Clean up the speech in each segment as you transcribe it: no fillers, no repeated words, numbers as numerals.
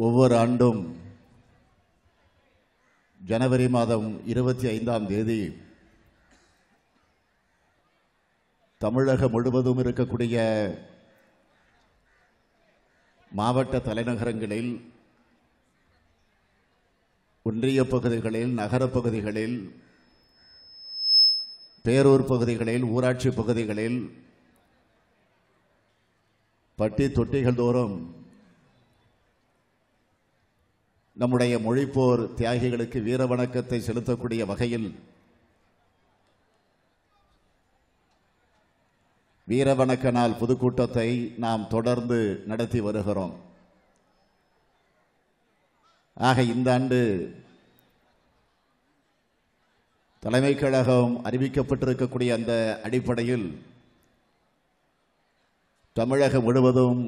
ஒவ்வொரு ஆண்டும் ஜனவரி மாதம் 25ஆம் தேதி தமிழகம் முழுவதும் இருக்கக்கூடிய மாவட்ட தலைநகரங்களில், ஒன்றிய பகுதிகளில், நகரப் பகுதிகளில், பேரூர் பகுதிகளில், ஊராட்சி பகுதிகளில், பட்டி தொட்டிகள் தோறும் நம்முடைய மொழிப்போர் தியாகிகளுக்கு வீர வணக்கத்தை செலுத்தக்கூடிய வகையில் வீர வணக்க நாள் பொதுக்கூட்டத்தை நாம் தொடர்ந்து நடத்தி வருகிறோம். ஆக இந்த ஆண்டு தலைமைக் கழகம் அறிவிக்கப்பட்டிருக்கக்கூடிய அந்த அடிப்படையில் தமிழகம் முழுவதும்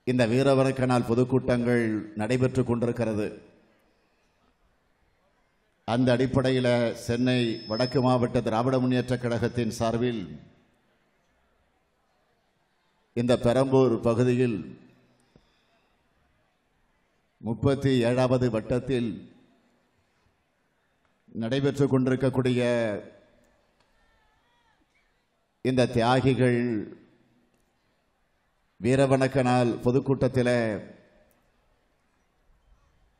இந்த வீர வணக்க நாள் பொதுக்கூட்டங்கள் நடைபெற்றுக் கொண்டிருக்கிறது. அந்த அடிப்படையில் சென்னை வடக்கு மாவட்ட திராவிட முன்னேற்ற கழகத்தின் சார்பில் இந்த பெரம்பூர் பகுதியில் 37வது வட்டத்தில் நடைபெற்றுக் கொண்டிருக்கக்கூடிய இந்த தியாகிகள் வீரவணக்க நாள் பொதுக்கூட்டத்தில்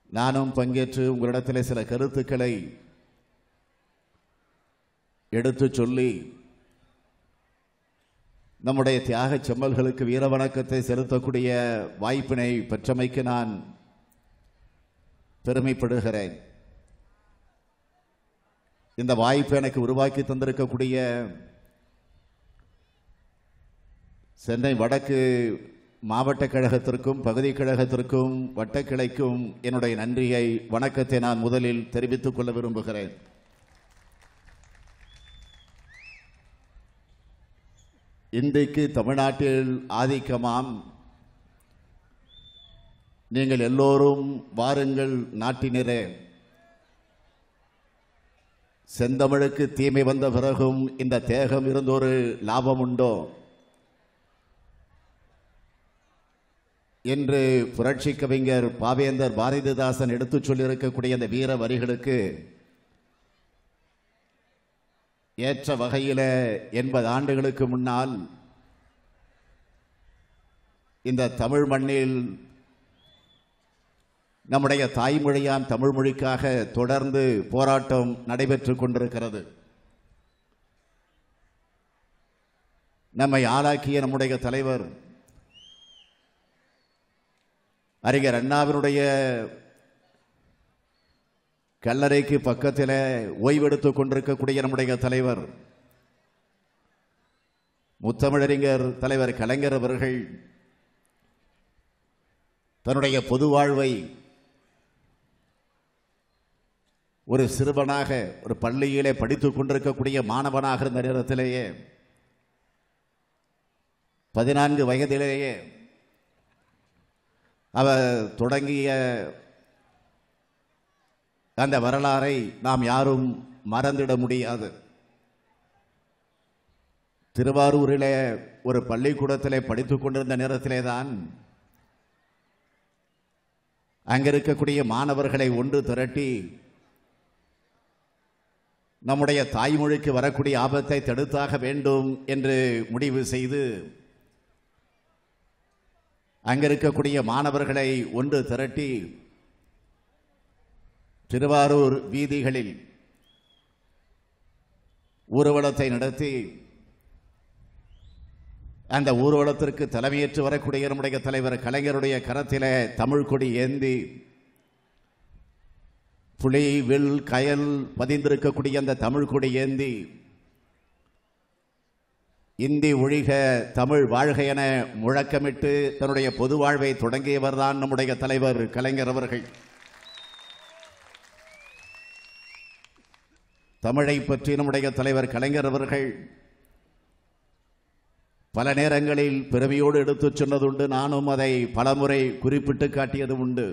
நானும் பங்கேற்று உங்களிடத்தில் சில கருத்துக்களை எடுத்து சொல்லி நம்முடைய தியாக செம்மல்களுக்கு வீரவணக்கத்தை செலுத்தக்கூடிய வாய்ப்பினை பெற்றமைக்கு நான் பெருமைப்படுகிறேன். இந்த வாய்ப்பை எனக்கு உருவாக்கி தந்திருக்கக்கூடிய சென்னை வடக்கு மாவட்ட கழகத்திற்கும், பகுதி கழகத்திற்கும், வட்டக்கிளைக்கும் என்னுடைய நன்றியை, வணக்கத்தை நான் முதலில் தெரிவித்துக் கொள்ள விரும்புகிறேன். இன்றைக்கு தமிழ்நாட்டில் ஆதிக்கமாம். நீங்கள் எல்லோரும் வாருங்கள் நாட்டினரே. செந்தமிழுக்கு தீமை வந்த பிறகும் இந்த தேகம் இருந்தொரு லாபம் உண்டோ என்று புரட்சி கவிஞர் பாவேந்தர் பாரதிதாசன் எடுத்துச் சொல்லியிருக்கக்கூடிய அந்த வீர வரிகளுக்கு ஏற்ற வகையில் 80 ஆண்டுகளுக்கு முன்னால் இந்த தமிழ் மண்ணில் நம்முடைய தாய்மொழியாம் தமிழ் மொழிக்காக தொடர்ந்து போராட்டம் நடைபெற்றுக் கொண்டிருக்கிறது. நம்மை ஆளாக்கிய நம்முடைய தலைவர் அறிஞர் அண்ணாவினுடைய கல்லறைக்கு பக்கத்தில் ஓய்வெடுத்துக் கொண்டிருக்கக்கூடிய நம்முடைய தலைவர் முத்தமிழறிஞர் தலைவர் கலைஞர் அவர்கள் தன்னுடைய பொது வாழ்வை ஒரு சிறுவனாக, ஒரு பள்ளியிலே படித்துக் கொண்டிருக்கக்கூடிய மாணவனாக இருந்த நேரத்திலேயே 14 வயதிலேயே அவர் தொடங்கிய அந்த வரலாறை நாம் யாரும் மறந்திட முடியாது. திருவாரூரிலே ஒரு பள்ளிக்கூடத்திலே படித்துக் கொண்டிருந்த நேரத்திலே தான் அங்கிருக்கக்கூடிய மாணவர்களை ஒன்று திரட்டி நம்முடைய தாய்மொழிக்கு வரக்கூடிய ஆபத்தை தடுத்தாக வேண்டும் என்று முடிவு செய்து அங்கிருக்கக்கூடிய மாணவர்களை ஒன்று திரட்டி திருவாரூர் வீதிகளில் ஊர்வலத்தை நடத்தி அந்த ஊர்வலத்திற்கு தலைமையேற்று வரக்கூடிய நம்முடைய தலைவர் கலைஞருடைய கரத்திலே தமிழ் கொடி ஏந்தி புலி வில் கயல் பதிந்திருக்கக்கூடிய அந்த தமிழ் கொடி ஏந்தி இந்தி ஒழிக தமிழ் வாழ்க என முழக்கமிட்டு தன்னுடைய பொது வாழ்வை தொடங்கியவர் தான் நம்முடைய தலைவர் கலைஞர் அவர்கள். தமிழை பற்றி நம்முடைய தலைவர் கலைஞர் அவர்கள் பல நேரங்களில் பெருமையோடு எடுத்துச் சொன்னதுண்டு. நானும் அதை பலமுறை குறிப்பிட்டு காட்டியது உண்டு.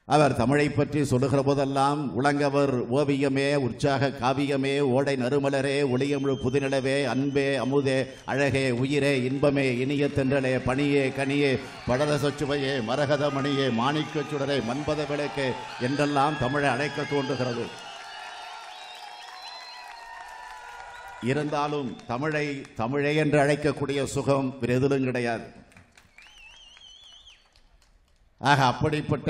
அவர் தமிழை பற்றி சொல்லுகிற போதெல்லாம் உலங்கவர் ஓவியமே, உற்சாக காவியமே, ஓடை நறுமலரே, ஒளியமுழு புதுநிலவே, அன்பே அமுதே, அழகே, உயிரே, இன்பமே, இனிய தென்றலே, பணியே, கனியே, படர சொச்சுவையே, மரகத மணியே, மாணிக்க சுடரே, மன்பத விளக்கே என்றெல்லாம் தமிழை அழைக்க தோன்றுகிறது. இருந்தாலும் தமிழை தமிழே என்று அழைக்கக்கூடிய சுகம் வேறு எதிலும் கிடையாது. ஆக அப்படிப்பட்ட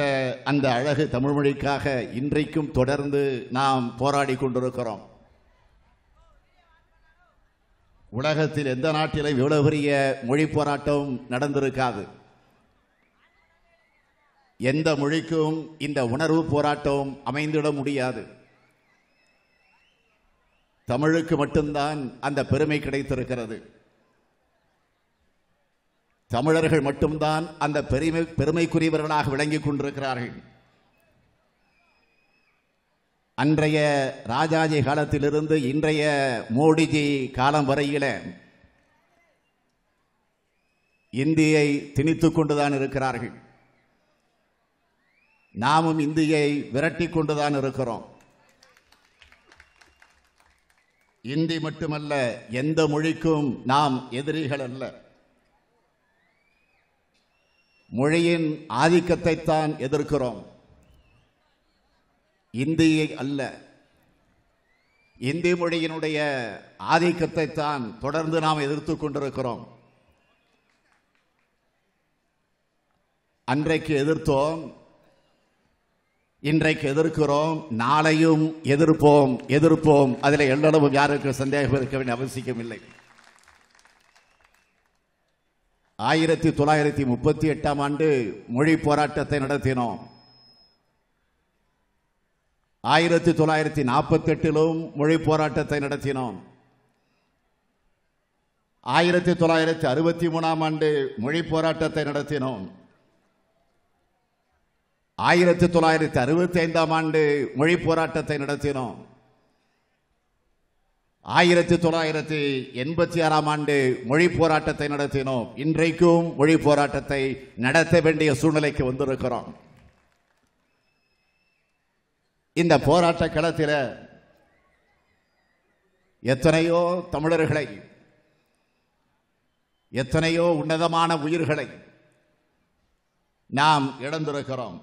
அந்த அழகு தமிழ் மொழிக்காக இன்றைக்கும் தொடர்ந்து நாம் போராடி கொண்டிருக்கிறோம். உலகத்தில் எந்த நாட்டிலே இவ்வளவு பெரிய மொழி போராட்டம் நடந்திருக்காது. எந்த மொழிக்கும் இந்த உணர்வு போராட்டம் அமைந்திட முடியாது. தமிழுக்கு மட்டும்தான் அந்த பெருமை கிடைத்திருக்கிறது. தமிழர்கள் மட்டும்தான் அந்த பெருமைக்குரியவர்களாக விளங்கிக் கொண்டிருக்கிறார்கள். அன்றைய ராஜாஜி காலத்திலிருந்து இன்றைய மோடிஜி காலம் வரையில இந்தியை திணித்துக் கொண்டுதான் இருக்கிறார்கள். நாமும் இந்தியை விரட்டி கொண்டுதான் இருக்கிறோம். இந்தி மட்டுமல்ல, எந்த மொழிக்கும் நாம் எதிரிகள் அல்ல. மொழியின் ஆதிக்கத்தை தான் எதிர்க்கிறோம், இந்தியை அல்ல. இந்தி மொழியினுடைய ஆதிக்கத்தை தான் தொடர்ந்து நாம் எதிர்த்து கொண்டிருக்கிறோம். அன்றைக்கு எதிர்த்தோம், இன்றைக்கு எதிர்க்கிறோம், நாளையும் எதிர்ப்போம். அதில் எல்லளவும் யாருக்கு சந்தேகம் இருக்க வேண்டிய அவசியம் இல்லை. 1938ஆம் ஆண்டு மொழி போராட்டத்தை நடத்தினோம். 1948லும் மொழி போராட்டத்தை நடத்தினோம். 1963ஆம் ஆண்டு மொழி போராட்டத்தை நடத்தினோம். 1965ஆம் ஆண்டு மொழி போராட்டத்தை நடத்தினோம். 1986ஆம் ஆண்டு மொழி போராட்டத்தை நடத்தினோம். இன்றைக்கும் மொழி போராட்டத்தை நடத்த வேண்டிய சூழ்நிலைக்கு வந்திருக்கிறோம். இந்த போராட்ட களத்தில் எத்தனையோ தமிழர்களை, எத்தனையோ உன்னதமான உயிர்களை நாம் இழந்திருக்கிறோம்.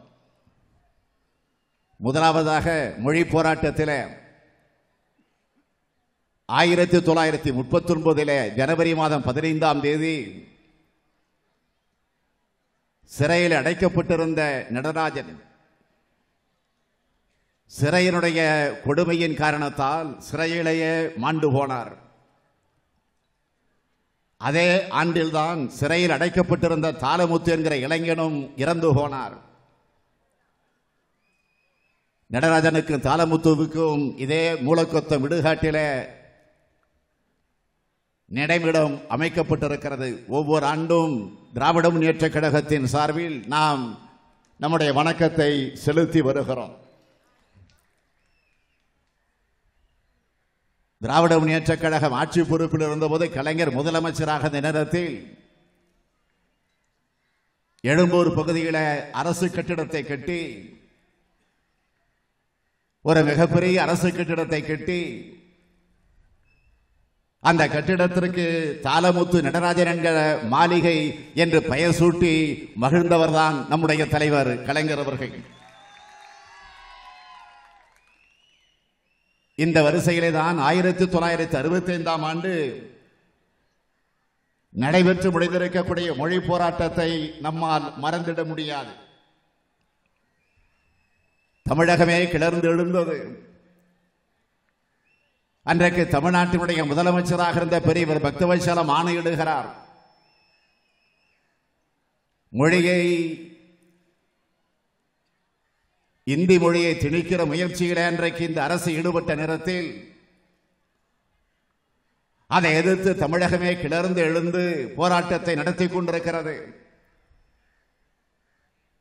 முதலாவதாக மொழி போராட்டத்தில் 1939 ஜனவரி மாதம் 15ஆம் தேதி சிறையில் அடைக்கப்பட்டிருந்த நடராஜன் சிறையினுடைய கொடுமையின் காரணத்தால் சிறையிலேயே மாண்டு போனார். அதே ஆண்டில்தான் சிறையில் அடைக்கப்பட்டிருந்த தாளமுத்து என்கிற இளைஞனும் இறந்து போனார். நடராஜனுக்கும் தாளமுத்துவுக்கும் இதே மூலக்கொத்தம் இடுகாட்டிலே நினைவிடம் அமைக்கப்பட்டிருக்கிறது. ஒவ்வொரு ஆண்டும் திராவிட முன்னேற்றக் கழகத்தின் சார்பில் நாம் நம்முடைய வணக்கத்தை செலுத்தி வருகிறோம். திராவிட முன்னேற்றக் கழகம் ஆட்சி பொறுப்பில் இருந்தபோது கலைஞர் முதலமைச்சராக இந்த நேரத்தில் எழும்பூர் பகுதியில் அரசு கட்டிடத்தை கட்டி, ஒரு மிகப்பெரிய அரசு கட்டிடத்தை கட்டி, அந்த கட்டிடத்திற்கு தாளமுத்து நடராஜன் என்கிற மாளிகை என்று பெயர் சூட்டி மகிழ்ந்தவர்தான் நம்முடைய தலைவர் கலைஞர் அவர்கள். இந்த வரிசையிலே தான் 1965ஆம் ஆண்டு நடைபெற்று முடிந்திருக்கக்கூடிய மொழி போராட்டத்தை நம்மால் மறந்திட முடியாது. தமிழகமே கிளர்ந்து எழுந்தது. அன்றைக்கு தமிழ்நாட்டினுடைய முதலமைச்சராக இருந்த பெரியவர் பக்தவத்சலம் ஆணையிடுகிறார், மொழியை, இந்தி மொழியை திணிக்கிற முயற்சியில் அன்றைக்கு இந்த அரசு ஈடுபட்ட நேரத்தில் அதை எதிர்த்து தமிழகமே கிளர்ந்து எழுந்து போராட்டத்தை நடத்தி கொண்டிருக்கிறது.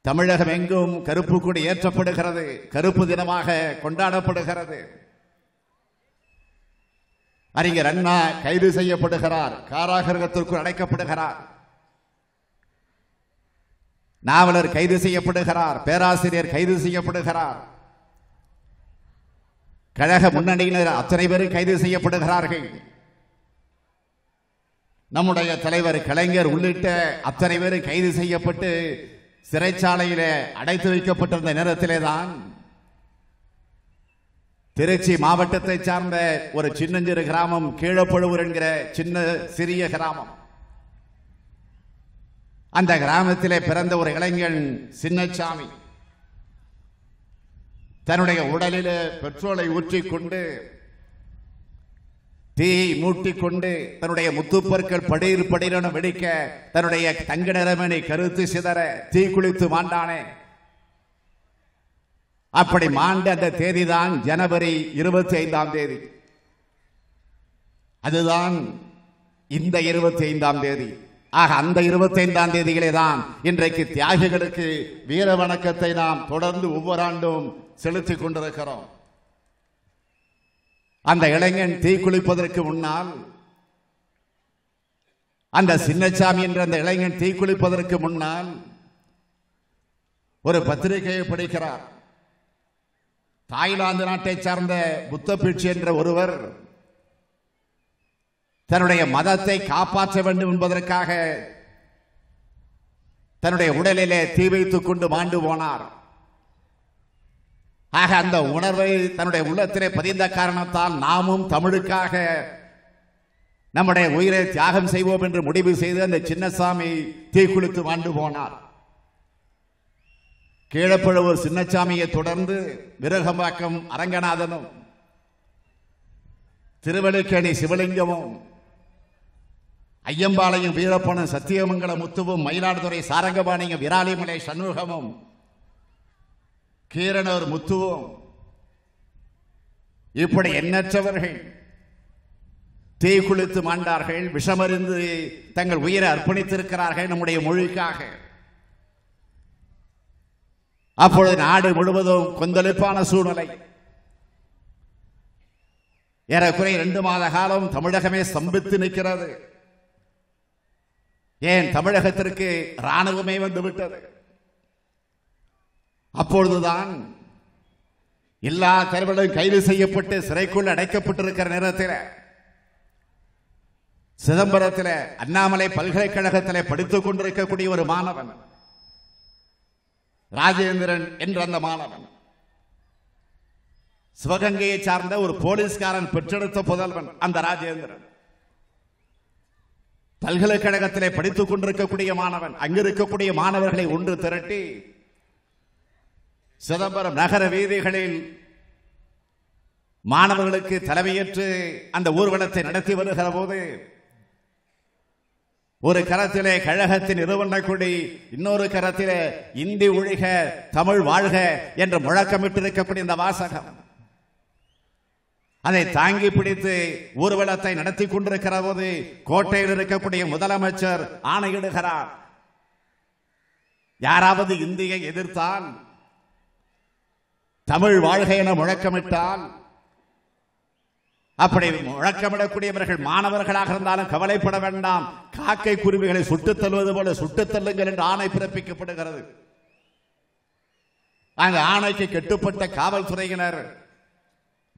தமிழகம் எங்கும் கருப்பு கொடி ஏற்றப்படுகிறது, கருப்பு தினமாக கொண்டாடப்படுகிறது. அறிஞர் அண்ணா கைது செய்யப்படுகிறார், காராகிரகத்திற்குள் அடைக்கப்படுகிறார். நாவலர் கைது செய்யப்படுகிறார், பேராசிரியர் கைது செய்யப்படுகிறார், கழக முன்னணியினர் அத்தனை பேரும் கைது செய்யப்படுகிறார்கள். நம்முடைய தலைவர் கலைஞர் உள்ளிட்ட அத்தனை பேரும் கைது செய்யப்பட்டு சிறைச்சாலையிலே அடைத்து வைக்கப்பட்டிருந்த நேரத்திலே தான் திருச்சி மாவட்டத்தை சார்ந்த ஒரு சின்னஞ்சிறு கிராமம் கீழப்பழுவூர் என்கிற சிறிய கிராமம். அந்த கிராமத்திலே பிறந்த ஒரு இளைஞன் சின்னசாமி தன்னுடைய உடலில் பெட்ரோலை ஊற்றிக்கொண்டு தீயை மூட்டிக்கொண்டு தன்னுடைய முத்துப்பற்கள் படீர் படீரென வெடிக்க தன்னுடைய தங்க நிறமனை கருத்து சிதற தீ குளித்து மாண்டானே. அப்படி மாண்ட அந்த தேதிதான் ஜனவரி 25ஆம் தேதி. அதுதான் இந்த 25ஆம் தேதி. ஆக அந்த 25ஆம் தேதிகளே தான் இன்றைக்கு தியாகிகளுக்கு வீர வணக்கத்தை நாம் தொடர்ந்து ஒவ்வொரு ஆண்டும் செலுத்திக் கொண்டிருக்கிறோம். அந்த இளைஞன் தீக்குளிப்பதற்கு முன்னால், அந்த சின்னசாமி என்ற அந்த இளைஞன் தீக்குளிப்பதற்கு முன்னால் ஒரு பத்திரிகையை படிக்கிறார். தாய்லாந்து நாட்டை சார்ந்த புத்த பிட்சு என்ற ஒருவர் தன்னுடைய மதத்தை காப்பாற்ற வேண்டும் என்பதற்காக தன்னுடைய உடலிலே தீ வைத்துக் கொண்டு மாண்டு போனார். ஆக அந்த உணர்வை தன்னுடைய உள்ளத்திலே பதிந்த காரணத்தால் நாமும் தமிழுக்காக நம்முடைய உயிரை தியாகம் செய்வோம் என்று முடிவு செய்து அந்த சின்னசாமி தீக்குளித்து மாண்டு போனார். கீழப்பழுவூர் சின்னசாமியை தொடர்ந்து விருகம்பாக்கம் அரங்கநாதனும், திருவள்ளிக்கேணி சிவலிங்கமும், ஐயம்பாளையம் வீரப்பனும், சத்தியமங்கல முத்துவும், மயிலாடுதுறை சாரங்கபாணியும், விராலிமலை சண்முகமும், கீரனூர் முத்துவும், இப்படி எண்ணற்றவர்கள் தீ குளித்து மாண்டார்கள். விஷமறிந்து தங்கள் உயிரை அர்ப்பணித்திருக்கிறார்கள் நம்முடைய மொழிக்காக. அப்பொழுது நாடு முழுவதும் கொந்தளிப்பான சூழ்நிலை. ஏறக்குறை 2 மாத காலம் தமிழகமே ஸ்தம்பித்து நிற்கிறது. ஏன் தமிழகத்திற்கு இராணுவமே வந்துவிட்டது. அப்பொழுதுதான் எல்லா தலைவர்களும் கைது செய்யப்பட்டு சிறைக்குள் அடைக்கப்பட்டிருக்கிற நேரத்தில் சிதம்பரத்தில் அண்ணாமலை பல்கலைக்கழகத்தில் படித்துக் கொண்டிருக்கக்கூடிய ஒரு மாணவன் ராஜேந்திரன் என்ற அந்த மாணவன், சிவகங்கையை சார்ந்த ஒரு போலீஸ்காரன் பெற்றெடுத்த புதல்வன் அந்த ராஜேந்திரன், பல்கலைக்கழகத்திலே படித்துக் கொண்டிருக்கக்கூடிய மாணவன், அங்கிருக்கக்கூடிய மாணவர்களை ஒன்று திரட்டி சிதம்பரம் நகர வீதிகளில் மாணவர்களுக்கு தலைமையேற்று அந்த ஊர்வலத்தை நடத்தி வருகிற போது ஒரு கரத்திலே கழகத்தின் இருவண்ண கொடி, இன்னொரு கரத்திலே இந்தி ஒழிக தமிழ் வாழ்க என்று முழக்கமிட்டிருக்கக்கூடிய இந்த வாசகம், அதை தாங்கி பிடித்து ஊர்வலத்தை நடத்தி கொண்டிருக்கிற போது கோட்டையில் இருக்கக்கூடிய முதலமைச்சர் ஆணையிடுகிறார், யாராவது இந்தியை எதிர்த்தால், தமிழ் வாழ்க என முழக்கமிட்டால், அப்படி முழக்கமிடக்கூடியவர்கள் மாணவர்களாக இருந்தாலும் கவலைப்பட வேண்டாம், காக்கை குருவிகளை சுட்டுத் தள்ளுவது போல சுட்டுத் தள்ளுங்கள் என்று ஆணை பிறப்பிக்கப்படுகிறது. அந்த ஆணைக்கு கெட்டுப்பட்ட காவல்துறையினர்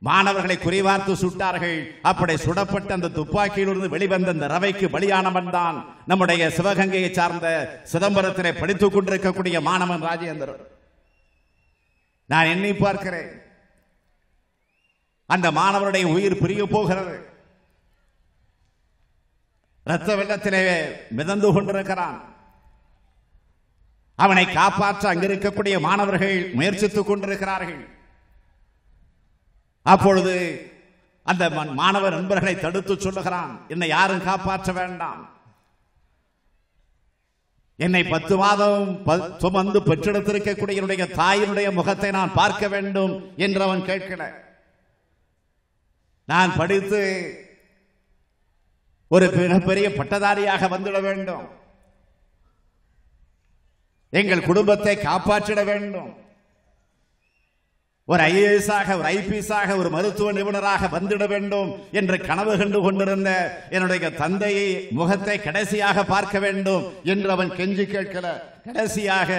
மாணவர்களை குறிவார்த்து சுட்டார்கள். அப்படி சுடப்பட்ட அந்த துப்பாக்கியிலிருந்து வெளிவந்த அந்த ரவைக்கு பலியானவன் தான் நம்முடைய சிவகங்கையை சார்ந்த சிதம்பரத்திலே படித்துக் கொண்டிருக்கக்கூடிய மாணவன் ராஜேந்திரன். நான் எண்ணி பார்க்கிறேன், அந்த மாணவருடைய உயிர் பிரிய போகிறது. இரத்த வெள்ளத்திலே மிதந்து கொண்டிருக்கிறான். அவனை காப்பாற்ற அங்கிருக்கக்கூடிய மாணவர்கள் முயற்சித்துக் கொண்டிருக்கிறார்கள். அப்பொழுது அந்த மாணவர் நண்பர்களை தடுத்து சொல்லுகிறான், என்னை யாரும் காப்பாற்ற வேண்டாம், என்னை 10 மாதம் சுமந்து பெற்றெடுத்திருக்கக்கூடிய என்னுடைய தாயினுடைய முகத்தை நான் பார்க்க வேண்டும் என்று அவன் கேட்கிற, நான் படித்து ஒரு மிகப்பெரிய பட்டதாரியாக வந்துட வேண்டும், எங்கள் குடும்பத்தை காப்பாற்றிட வேண்டும், ஒரு IAS ஆக, ஒரு IPS ஆக, ஒரு மருத்துவ நிபுணராக வந்துட வேண்டும் என்று கனவு கண்டு கொண்டிருந்த என்னுடைய தந்தையை முகத்தை கடைசியாக பார்க்க வேண்டும் என்று அவன் கெஞ்சி கேட்கல. கடைசியாக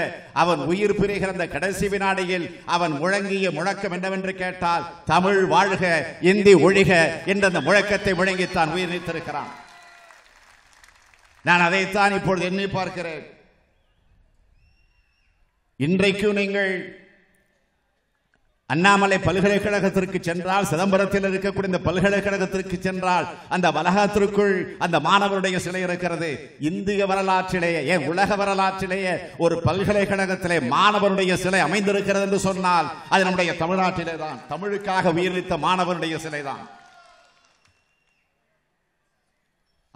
அவன் உயிர் பிரிகிற அந்த கடைசி வினாடியில் அவன் முழங்கிய முழக்கம் என்னவென்று கேட்டால், தமிழ் வாழ்க, இந்தி ஒழிக என்ற அந்த முழக்கத்தை முழங்கித்தான் உயிர் நீத்திருக்கிறான். நான் அதைத்தான் இப்பொழுது எண்ணி பார்க்கிறேன். இன்றைக்கும் நீங்கள் அண்ணாமலை பல்கலைக்கழகத்திற்கு சென்றால், சிதம்பரத்தில் இருக்கக்கூடிய இந்த பல்கலைக்கழகத்திற்கு சென்றால், அந்த வளாகத்திற்குள் அந்த மாணவருடைய சிலை இருக்கிறது. இந்திய வரலாற்றிலேயே, ஏன் உலக வரலாற்றிலேயே ஒரு பல்கலைக்கழகத்திலே மாணவருடைய சிலை அமைந்திருக்கிறது என்று சொன்னால் அது நம்முடைய தமிழ்நாட்டிலே தான். தமிழுக்காக உயிரிழந்த மாணவருடைய சிலை தான்.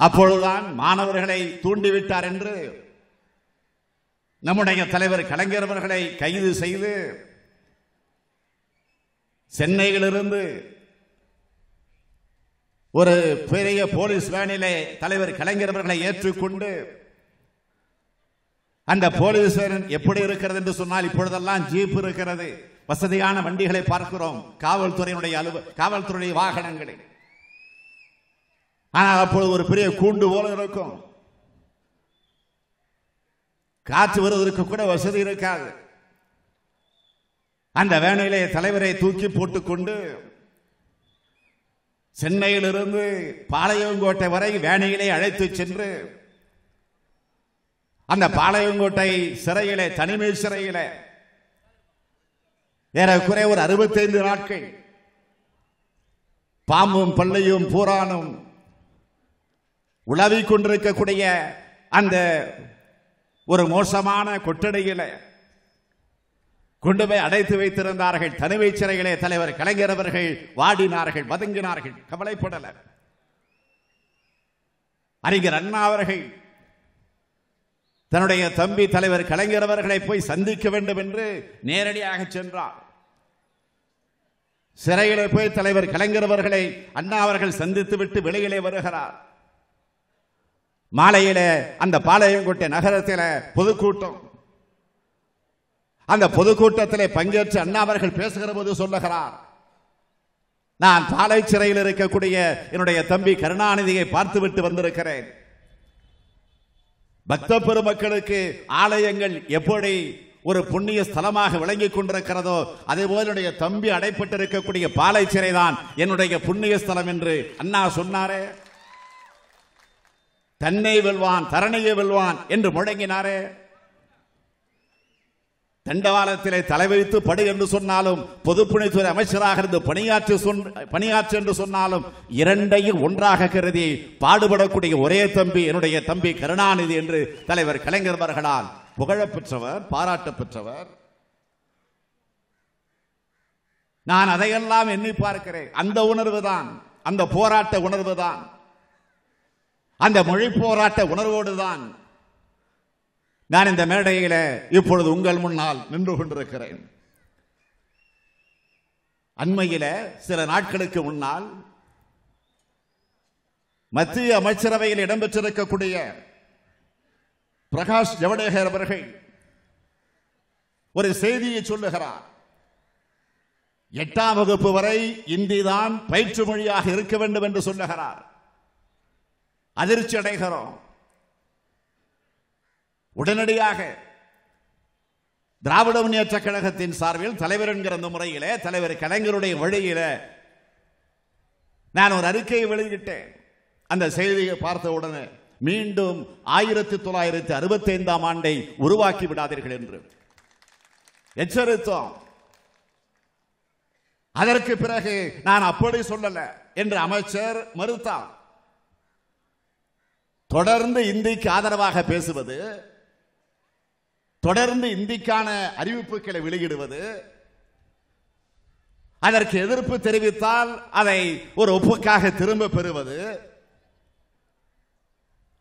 அப்பொழுதுதான் மாணவர்களை தூண்டிவிட்டார் என்று நம்முடைய தலைவர் கலைஞர் அவர்களை கைது செய்து சென்னையிலிருந்து ஒரு பெரிய போலீஸ் வேனிலே தலைவர் கலைஞர் அவர்களை ஏற்றுக்கொண்டு, அந்த போலீஸ் வேன் எப்படி இருக்கிறது என்று சொன்னால், இப்பொழுதெல்லாம் ஜீப் இருக்கிறது, வசதியான வண்டிகளை பார்க்கிறோம், காவல்துறையுடைய வாகனங்களை. ஆனால் அப்பொழுது ஒரு பெரிய கூண்டு போல இருக்கும், காற்று வருவதற்கு கூட வசதி இருக்காது. அந்த வேனிலே தலைவரை தூக்கி போட்டுக்கொண்டு சென்னையிலிருந்து பாளையங்கோட்டை வரை வேனிலே அழைத்து சென்று அந்த பாளையங்கோட்டை சிறையிலே, தனிமை சிறையிலே ஏறக்குறைய ஒரு 65 நாட்கள் பாம்பும் பள்ளியும் பூரானும் உலவிக் கொண்டிருக்கக்கூடிய அந்த ஒரு மோசமான கொட்டடையில கொண்டு போய் அடைத்து வைத்திருந்தார்கள். தனிமை சிறைகளே தலைவர் கலைஞர் அவர்கள் வாடினார்கள், வதங்கினார்கள், கவலைப்படல. அறிஞர் அண்ணா அவர்கள் தன்னுடைய தம்பி தலைவர் கலைஞர் அவர்களை போய் சந்திக்க வேண்டும் என்று நேரடியாக சென்றார். சிறையிலே போய் தலைவர் கலைஞர் அவர்களை அண்ணா அவர்கள் சந்தித்து விட்டு வெளியிலே வருகிறார். மாலையிலே அந்த பாளையங்கோட்டை நகரத்தில் பொதுக்கூட்டம். அந்த பொதுக்கூட்டத்திலே பங்கேற்று அண்ணா அவர்கள் பேசுகிற போது சொல்லுகிறார், நான் பாளை சிறையில் இருக்கக்கூடிய என்னுடைய தம்பி கருணாநிதியை பார்த்துவிட்டு வந்திருக்கிறேன். பக்த பெருமக்களுக்கு ஆலயங்கள் எப்படி ஒரு புண்ணிய ஸ்தலமாக விளங்கிக் கொண்டிருக்கிறதோ, அதே போல என்னுடைய தம்பி அடைப்பட்டிருக்கக்கூடிய பாளை சிறைதான் என்னுடைய புண்ணிய ஸ்தலம் என்று அண்ணா சொன்னாரே. தன்னை வெல்வான், தரணியை வெல்வான் என்று முழங்கினாரே. தண்டவாளத்திலே தலை வைத்து படு என்று சொன்னாலும், பொதுப்பணித்துறை அமைச்சராக இருந்து பணியாற்று என்று சொன்னாலும், இரண்டையும் ஒன்றாக கருதி பாடுபடக்கூடிய ஒரே தம்பி என்னுடைய தம்பி கருணாநிதி என்று தலைவர் கலைஞர் அவர்களால் புகழப்பெற்றவர், பாராட்ட பெற்றவர். நான் அதையெல்லாம் எண்ணி பார்க்கிறேன். அந்த உணர்வு தான், அந்த போராட்ட உணர்வு தான், அந்த மொழி போராட்ட உணர்வோடு தான் நான் இந்த மேடையில இப்பொழுது உங்கள் முன்னால் நின்று கொண்டிருக்கிறேன். அண்மையில சில நாட்களுக்கு முன்னால் மத்திய அமைச்சரவையில் இடம்பெற்றிருக்கக்கூடிய பிரகாஷ் ஜவடேகர் அவர்கள் ஒரு செய்தியை சொல்லுகிறார். 8ஆம் வகுப்பு வரை இந்தி தான் பயிற்று மொழியாக இருக்க வேண்டும் என்று சொல்லுகிறார். அதிர்ச்சி அடைகிறோம். உடனடியாக திராவிட முன்னேற்ற கழகத்தின் சார்பில் தலைவர் என்கிற அந்த முறையிலே, தலைவர் கலைஞருடைய வழியில நான் ஒரு அறிக்கையை வெளியிட்டேன். அந்த செய்தியை பார்த்த உடனே மீண்டும் 1965ஆம் ஆண்டை உருவாக்கி விடாதீர்கள் என்று எச்சரித்தோம். அதற்கு பிறகு நான் அப்படி சொல்லல என்று அமைச்சர் மறுத்தார். தொடர்ந்து இந்திக்கு ஆதரவாக பேசுவது, தொடர்ந்து இந்திக்கான அறிவிப்புகளை வெளியிடுவது, அதற்கு எதிர்ப்பு தெரிவித்தால் அதை ஒரு ஒப்புக்காக திரும்ப பெறுவது,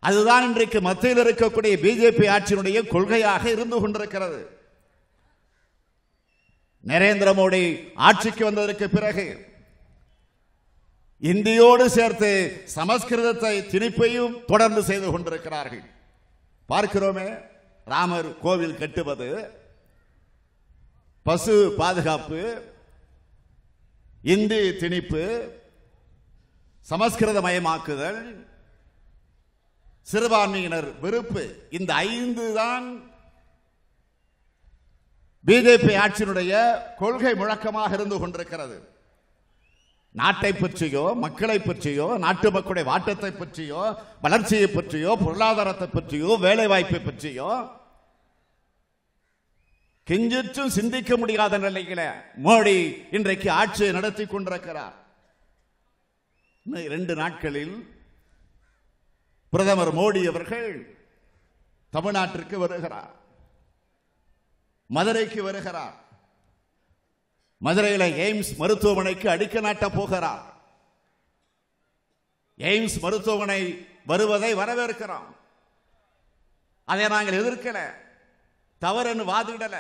அதுதான் இன்றைக்கு மத்தியில் இருக்கக்கூடிய பிஜேபி ஆட்சியினுடைய கொள்கையாக இருந்து கொண்டிருக்கிறது. நரேந்திர மோடி ஆட்சிக்கு வந்ததற்கு பிறகு இந்தியோடு சேர்த்து சமஸ்கிருதத்தை திணிப்பையும் தொடர்ந்து செய்து கொண்டிருக்கிறார்கள். பார்க்கிறோமே, ராமர் கோவில் கட்டுவது, பசு பாதுகாப்பு, இந்தி திணிப்பு, சமஸ்கிருதமயமாக்குதல், சிறுபான்மையினர் வெறுப்பு, இந்த 5 தான் பிஜேபி ஆட்சியினுடைய கொள்கை முழக்கமாக இருந்து கொண்டிருக்கிறது. நாட்டை பற்றியோ, மக்களை பற்றியோ, நாட்டு மக்களுடைய வாட்டத்தை பற்றியோ, வளர்ச்சியை பற்றியோ, பொருளாதாரத்தை பற்றியோ, வேலை வாய்ப்பை பற்றியோ கிஞ்சிற்றும் சிந்திக்க முடியாத நிலையில மோடி இன்றைக்கு ஆட்சியை நடத்தி கொண்டிருக்கிறார். 2 நாட்களில் பிரதமர் மோடி அவர்கள் தமிழ்நாட்டிற்கு வருகிறார், மதுரைக்கு வருகிறார். மதுரையில் எய்ம்ஸ் மருத்துவமனைக்கு அடிக்கல் நாட்ட போகிறார். எய்ம்ஸ் மருத்துவமனை வருவதை வரவேற்கிறோம். அதை நாங்கள் எதிர்க்கல, தவறு வாதிடல.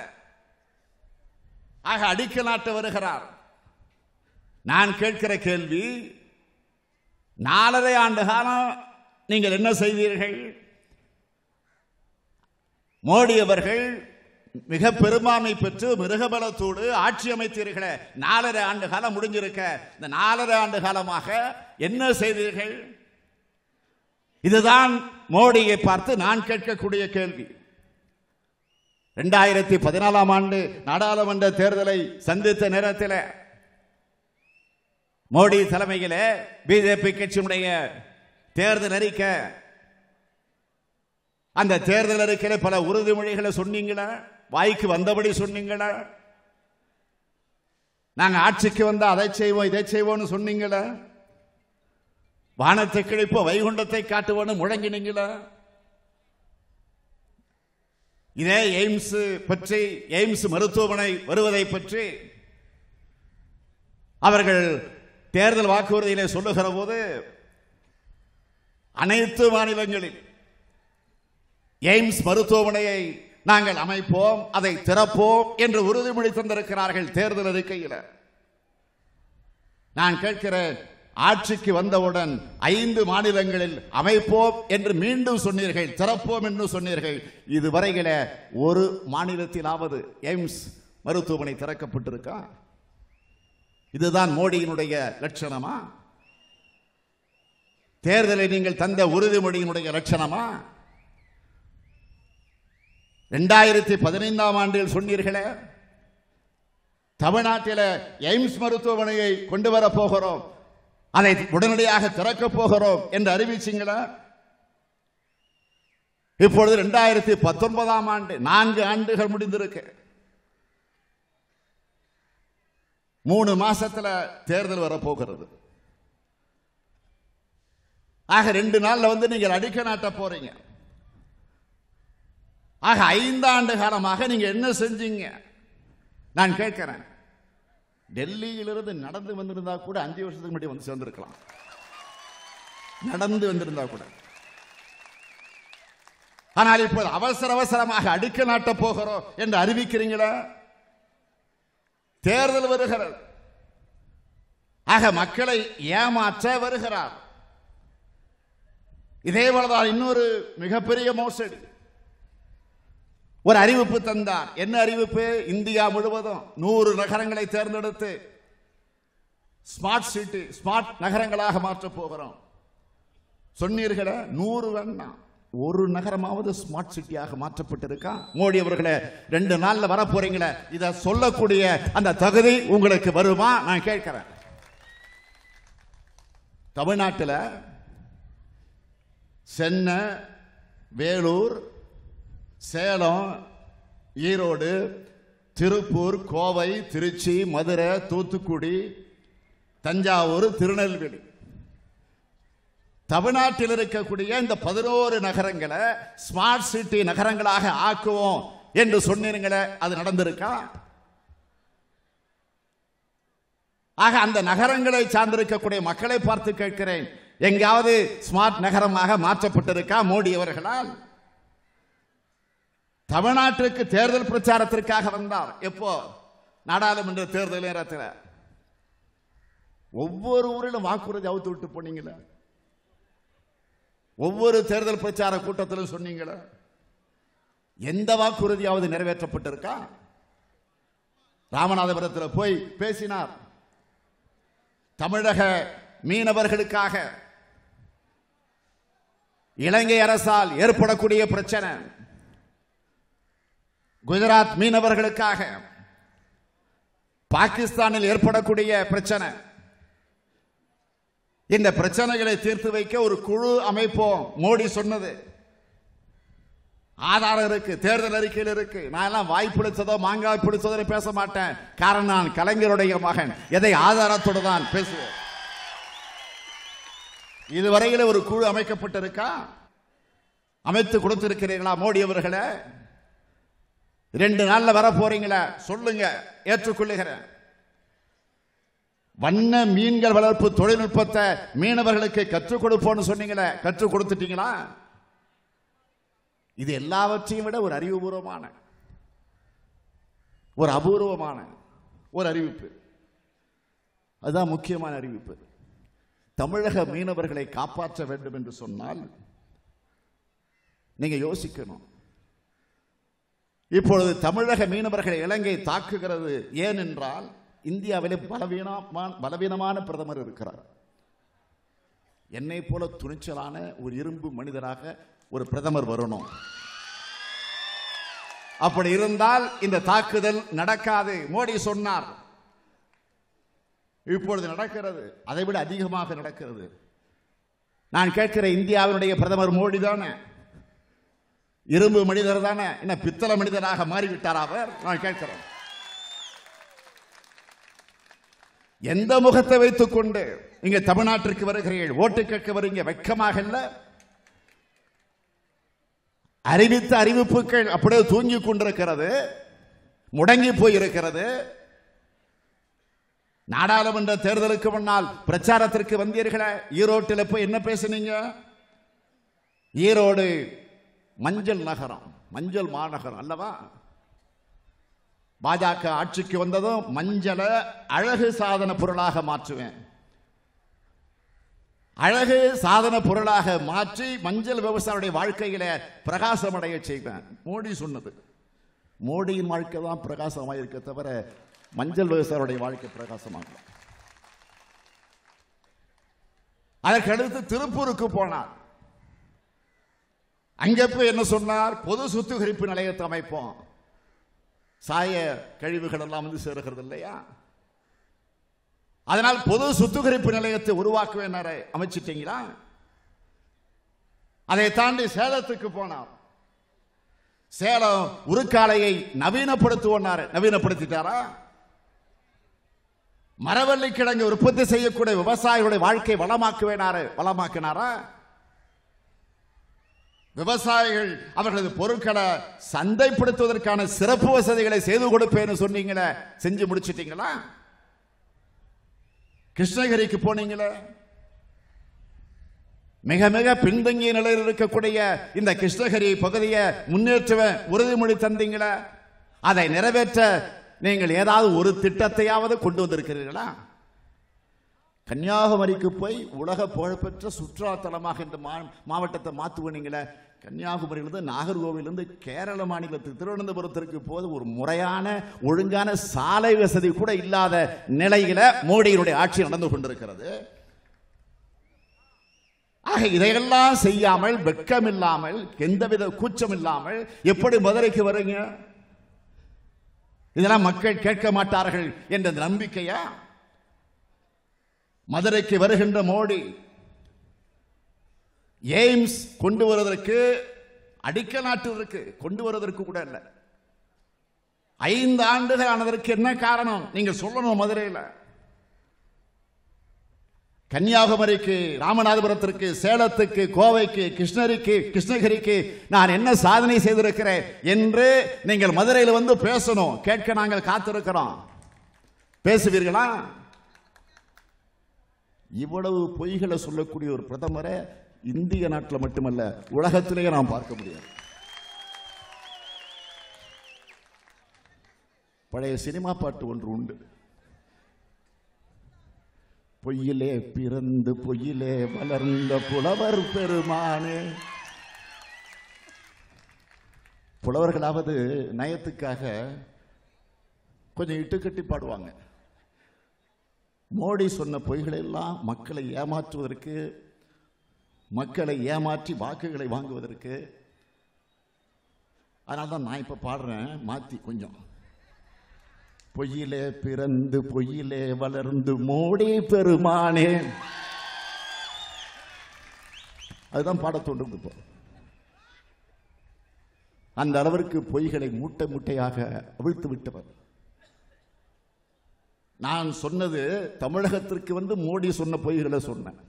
ஆக அடிக்கல் நாட்ட வருகிறார். நான் கேட்கிற கேள்வி, 4.5 ஆண்டு காலம் நீங்கள் என்ன செய்தீர்கள்? மோடி அவர்கள் மிக பெரும்பான்மை பெற்று மிருகபலத்தோடு ஆட்சி அமைத்தீர்களே, 4.5 ஆண்டு காலம் முடிஞ்சிருக்க. இந்த 4.5 ஆண்டு காலமாக என்ன செய்தீர்கள்? இதுதான் மோடியை பார்த்து நான் கேட்கக்கூடிய கேள்வி. 2014ஆம் ஆண்டு நாடாளுமன்ற தேர்தலை சந்தித்த நேரத்தில் மோடி தலைமையில் பிஜேபி கட்சியினுடைய தேர்தல் அறிக்கை, அந்த தேர்தல் அறிக்கையில் பல உறுதிமொழிகளை சொன்னீங்களா? வாய்க்கு வந்தபடி சொன்னீங்களா? நாங்கள் ஆட்சிக்கு வந்தால் அதை செய்வோம் இதை செய்வோம்னு சொன்னீங்களா? வானத்தை கிழிப்போம் வைகுண்டத்தை காட்டுவோன்னு முழங்கினீங்களா? இதே எய்ம்ஸ் பற்றி, எய்ம்ஸ் மருத்துவமனை வருவதை பற்றி அவர்கள் தேர்தல் வாக்குறுதியிலே சொல்லுகிற போது அனைத்து மாநிலங்களில் எய்ம்ஸ் மருத்துவமனையை நாங்கள் அமைப்போம், அதை திறப்போம் என்று உறுதிமொழி தந்திருக்கிறார்கள் தேர்தல் அறிக்கையில். நான் கேட்கிறேன், ஆட்சிக்கு வந்தவுடன் 5 மாநிலங்களில் அமைப்போம் என்று மீண்டும் சொன்னீர்கள், திறப்போம் என்று சொன்னீர்கள். இதுவரையில ஒரு மாநிலத்திலாவது எய்ம்ஸ் மருத்துவமனை திறக்கப்பட்டிருக்கா? இதுதான் மோடியினுடைய லட்சணமா? தேர்தலை நீங்கள் தந்த உறுதிமொழியினுடைய லட்சணமா? 2015ஆம் ஆண்டில் சொன்னீர்களே, தமிழ்நாட்டில் எய்ம்ஸ் மருத்துவமனையை கொண்டு வர போகிறோம், அதை உடனடியாக திறக்கப் போகிறோம் என்று அறிவிச்சீங்களா? இப்பொழுது 2019ஆம் ஆண்டு, 4 ஆண்டுகள் முடிந்திருக்கு. 3 மாசத்துல தேர்தல் வரப்போகிறது. ஆக 2 நாள்ல நீங்கள் அடிக்கல் நாட்ட போறீங்க. ஆக 5 ஆண்டு காலமாக நீங்க என்ன செஞ்சீங்க? நான் கேட்கிறேன். டெல்லியிலிருந்து நடந்து வந்திருந்தா கூட 5 வருஷத்துக்கு முன்னாடி வந்து சேர்ந்திருக்கலாம். நடந்து வந்திருந்தா கூட. ஆனால் இப்போது அவசர அவசரமாக அடிக்கல் நாட்ட போகிறோம் என்று அறிவிக்கிறீங்களா? தேர்தல் வருகிறது. ஆக மக்களை ஏமாற்ற வருகிறார். இதே போலதான் இன்னொரு மிகப்பெரிய மோசடி. ஒரு அறிவிப்பு தந்தார். என்ன அறிவிப்பு? இந்தியா முழுவதும் 100 நகரங்களை தேர்ந்தெடுத்து ஸ்மார்ட் சிட்டி, ஸ்மார்ட் நகரங்களாக மாற்ற போகிறோம் சொன்னீர்களே. 100 வேண்டாம், ஒரு நகரமாவது ஸ்மார்ட் சிட்டியாக மாற்றப்பட்டிருக்கா? மோடி அவர்களே, 2 நாள்ல வர போறீங்களே, இத சொல்லக்கூடிய அந்த தகுதி உங்களுக்கு வருமா? நான் கேட்கிறேன். தமிழ்நாட்டில் சென்னை, வேலூர், சேலம், ஈரோடு, திருப்பூர், கோவை, திருச்சி, மதுரை, தூத்துக்குடி, தஞ்சாவூர், திருநெல்வேலி, தமிழ்நாட்டில் இருக்கக்கூடிய இந்த 11 நகரங்களை ஸ்மார்ட் சிட்டி நகரங்களாக ஆக்குவோம் என்று சொன்னீங்களே, அது நடந்திருக்கா? ஆக அந்த நகரங்களை சார்ந்திருக்கக்கூடிய மக்களை பார்த்து கேட்கிறேன், எங்காவது ஸ்மார்ட் நகரமாக மாற்றப்பட்டிருக்கா மோடி அவர்களால்? தமிழ்நாட்டிற்கு தேர்தல் பிரச்சாரத்திற்காக வந்தார். எப்போ? நாடாளுமன்ற தேர்தல் நேரத்தில். ஒவ்வொரு ஊரிலும் வாக்குறுதி அவுத்து விட்டு போனீங்களே, ஒவ்வொரு தேர்தல் பிரச்சார கூட்டத்திலும் சொன்னீங்களே, எந்த வாக்குறுதியாவது நிறைவேற்றப்பட்டிருக்கா? ராமநாதபுரத்தில் போய் பேசினார். தமிழக மீனவர்களுக்காக இலங்கை அரசால் ஏற்படக்கூடிய பிரச்சனை, குஜராத் மீனவர்களுக்காக பாகிஸ்தானில் ஏற்படக்கூடிய பிரச்சனை, இந்த பிரச்சனைகளை தீர்த்து வைக்க ஒரு குழு அமைப்போம். மோடி சொன்னது ஆதாரம் இருக்கு, தேர்தல் அறிக்கையில் இருக்கு. நான் எல்லாம் வாய் பிடிச்சதோ மாங்காய் பிடிச்சதோ பேச மாட்டேன். காரணம் நான் கலைஞருடைய மகன், எதை ஆதாரத்தோடு தான் பேசுவேன். இதுவரையில் ஒரு குழு அமைக்கப்பட்டிருக்கா? அமைத்து கொடுத்திருக்கிறீர்களா மோடி அவர்களே? 2 நாள்ல வர போறீங்களா? சொல்லுங்க, ஏற்றுக்கொள்ளுகிறேன். வண்ண மீன்கள் வளர்ப்பு தொழில்நுட்பத்தை மீனவர்களுக்கு கற்றுக் கொடுப்போம்னு சொன்னீங்களே, கற்றுக் கொடுத்துட்டீங்களா? இது எல்லாவற்றையும் விட ஒரு அறிவுபூர்வமான, ஒரு அபூர்வமான ஒரு அறிவிப்பு. அதுதான் முக்கியமான அறிவிப்பு. தமிழக மீனவர்களை காப்பாற்ற வேண்டும் என்று சொன்னால் நீங்க யோசிக்கணும். இப்பொழுது தமிழக மீனவர்களை இலங்கை தாக்குகிறது. ஏன் என்றால் இந்தியாவிலே பலவீனமான பிரதமர் இருக்கிறார். என்னை போல துணிச்சலான ஒரு இரும்பு மனிதராக ஒரு பிரதமர் வரணும். அப்படி இருந்தால் இந்த தாக்குதல் நடக்காது. மோடி சொன்னார், இப்பொழுது நடக்கிறது, அதைவிட அதிகமாக நடக்கிறது. நான் கேட்கிற, இந்தியாவினுடைய பிரதமர் மோடி தானே? இரும்பு மனிதர் தானே? என்ன பித்தளை மனிதராக மாறிவிட்டார் அவர்? நான் கேட்கிறேன். எந்த முகத்தை வைத்துக் கொண்டு இங்க தமிழ்நாட்டிற்கு வருகிறீர்கள்? ஓட்டு கேட்க வருங்க, வெட்கமாக இல்ல? அறிவித்த அறிவிப்புகள் அப்படியே தூங்கி கொண்டிருக்கிறது, முடங்கி போயிருக்கிறது. நாடாளுமன்ற தேர்தலுக்கு முன்னால் பிரச்சாரத்திற்கு வந்தீர்களே, ஈரோட்டில் போய் என்ன பேசுனீங்க? ஈரோடு மஞ்சள் நகரம், மஞ்சள் மாநகரம் அல்லவா? பாஜக ஆட்சிக்கு வந்ததும் மஞ்சளை அழகு சாதன பொருளாக மாற்றுவேன், அழகு சாதன பொருளாக மாற்றி மஞ்சள் விவசாயியுடைய வாழ்க்கையில பிரகாசமடைய செய்வேன். மோடி சொன்னது. மோடியின் வாழ்க்கை தான் பிரகாசமாக இருக்க தவிர மஞ்சள் விவசாயியுடைய வாழ்க்கை பிரகாசமாக. அதற்கடுத்து திருப்பூருக்கு போனார். அங்கே போய் என்ன சொன்னார்? பொது சுத்திகரிப்பு நிலையத்தை அமைப்போம். சாய கழிவுகள் எல்லாம் வந்து சேருகிறது இல்லையா? அதனால் பொது சுத்திகரிப்பு நிலையத்தை உருவாக்குவேன். அமைச்சிட்டீங்களா? அதை தாண்டி சேலத்துக்கு போனார். சேலம் உருக்காலையை நவீனப்படுத்துவோம். நவீனப்படுத்திட்டாரா? மரவள்ளி கிழங்கு உற்பத்தி செய்யக்கூடிய விவசாயிகளுடைய வாழ்க்கை வளமாக்கினாரா? விவசாயிகள் அவர்களது பொருட்களை சந்தைப்படுத்துவதற்கான சிறப்பு வசதிகளை செய்து கொடுப்பேன்னு சொன்னீங்களே, செஞ்சு முடிச்சிட்டீங்களா? கிருஷ்ணகிரிக்கு போனீங்களே, மிக மிக பின்தங்கிய நிலையில் இருக்கக்கூடிய இந்த கிருஷ்ணகிரி பகுதியை முன்னேற்ற உறுதிமொழி தந்தீங்களே, அதை நிறைவேற்ற நீங்கள் ஏதாவது ஒரு திட்டத்தையாவது கொண்டு வந்திருக்கிறீர்களா? கன்னியாகுமரிக்கு போய் உலக புகழ்பெற்ற சுற்றுலா தலமாக இந்த மாவட்டத்தை மாற்றுவீங்களே. கன்னியாகுமரியிலிருந்து நாகர்கோவிலிருந்து கேரள மாநிலத்துக்கு திருவனந்தபுரத்திற்கு போது ஒரு முறையான ஒழுங்கான சாலை வசதி கூட இல்லாத நிலையில மோடியினுடைய ஆட்சி நடந்து கொண்டிருக்கிறது. ஆக இதையெல்லாம் செய்யாமல், வெட்கம் இல்லாமல், எந்தவித கூச்சம் இல்லாமல் எப்படி மதுரைக்கு வருங்க? இதெல்லாம் மக்கள் கேட்க மாட்டார்கள் என்ற நம்பிக்கையா? மதுரைக்கு வருகின்ற மோடி எய்ம்ஸ் கொண்டு வருவதற்கு, அடிக்கல் நாட்டுவதற்கு, கொண்டு வருவதற்கு கூட இல்லை. 5 ஆண்டுகள் ஆனதற்கு என்ன காரணம்? நீங்கள் சொல்லணும். மதுரையில், கன்னியாகுமரிக்கு, ராமநாதபுரத்திற்கு, சேலத்துக்கு, கோவைக்கு, கிருஷ்ணகிரிக்கு நான் என்ன சாதனை செய்திருக்கிறேன் என்று நீங்கள் மதுரையில் வந்து பேசணும். கேட்க நாங்கள் காத்திருக்கிறோம். பேசுவீர்களா? இவ்வளவு பொய்களை சொல்லக்கூடிய ஒரு பிரதமரை இந்திய நாட்டில் மட்டுமல்ல, உலகத்திலேயே நாம் பார்க்க முடியாது. பழைய சினிமா பாட்டு ஒன்று உண்டு. பொய்யிலே பிறந்து பொய்யிலே வளர்ந்த புலவர் பெருமானே. புலவர்களாவது நயத்துக்காக கொஞ்சம் இட்டுக்கட்டி பாடுவாங்க. மோடி சொன்ன பொய்களை எல்லாம் மக்களை ஏமாற்றுவதற்கு, மக்களை ஏமாற்றி வாக்குகளை வாங்குவதற்கு. அதனால தான் நான் இப்ப பாடுறேன் மாத்தி கொஞ்சம். பொய்யிலே பிறந்து பொய்யிலே வளர்ந்து மோடி பெருமானே, அதுதான் பாட தோன்றும். இப்போ அந்த அளவிற்கு பொய்களை மூட்டை மூட்டையாக அவிழ்த்து விட்டவர். நான் சொன்னது தமிழகத்திற்கு வந்து மோடி சொன்ன பொய்களை சொன்னேன்.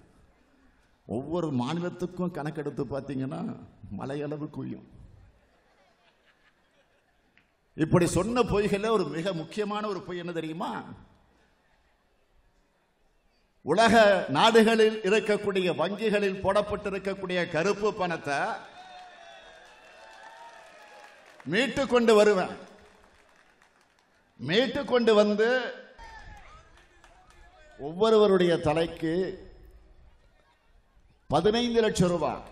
ஒவ்வொரு மாநிலத்துக்கும் கணக்கெடுத்து பார்த்தீங்கன்னா மலையளவு குவியும். இப்படி சொன்ன பொய்கள ஒரு மிக முக்கியமான ஒரு பொய் என்ன தெரியுமா? உலக நாடுகளில் இருக்கக்கூடிய வங்கிகளில் போடப்பட்டிருக்கக்கூடிய கருப்பு பணத்தை மீட்டு கொண்டு வருவேன். மீட்டு கொண்டு வந்து ஒவ்வொருவருடைய தலைக்கு 15 லட்சம் ரூபாய்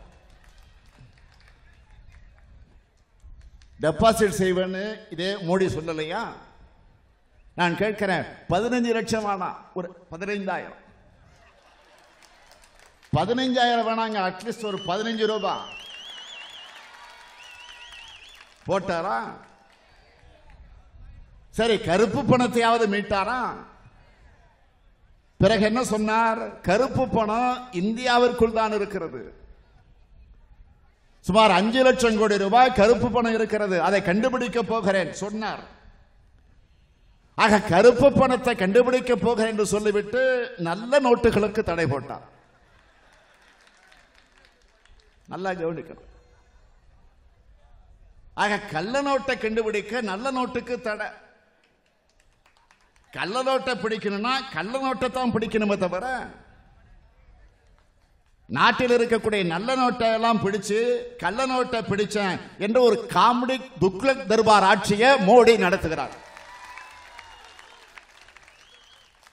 டெபாசிட் செய்வேன்னு இதே மோடி சொல்லலையா? நான் கேட்கிறேன், 15 லட்சம் வேணாம், ஒரு 15,000. 15,000 வேணாங்க, அட்லீஸ்ட் ஒரு 15 ரூபாய் போட்டாரா? சரி, கருப்பு பணத்தையாவது மீட்டாரா? பிறகு என்ன சொன்னார்? கருப்பு பணம் இந்தியாவிற்குள் தான் இருக்கிறது. சுமார் 5 லட்சம் கோடி ரூபாய் கருப்பு பணம் இருக்கிறது, அதை கண்டுபிடிக்க போகிறேன் சொன்னார். ஆக கருப்பு பணத்தை கண்டுபிடிக்க போகிறேன் என்று சொல்லிவிட்டு நல்ல நோட்டுகளுக்கு தடை போட்டார். நல்லா கவனிக்கணும். ஆக கள்ள நோட்டை கண்டுபிடிக்க நல்ல நோட்டுக்கு தடை. கள்ள நோட்டை பிடிக்கணும்னா கள்ள நோட்டை தான் பிடிக்கணுமே தவிர நாட்டில் இருக்கக்கூடிய நல்ல நோட்டை எல்லாம் பிடிச்சு கள்ள நோட்டை பிடிச்சேன் என்ற ஒரு காமெடி துக்ளக் தர்பார் ஆட்சியை மோடி நடத்துகிறார்.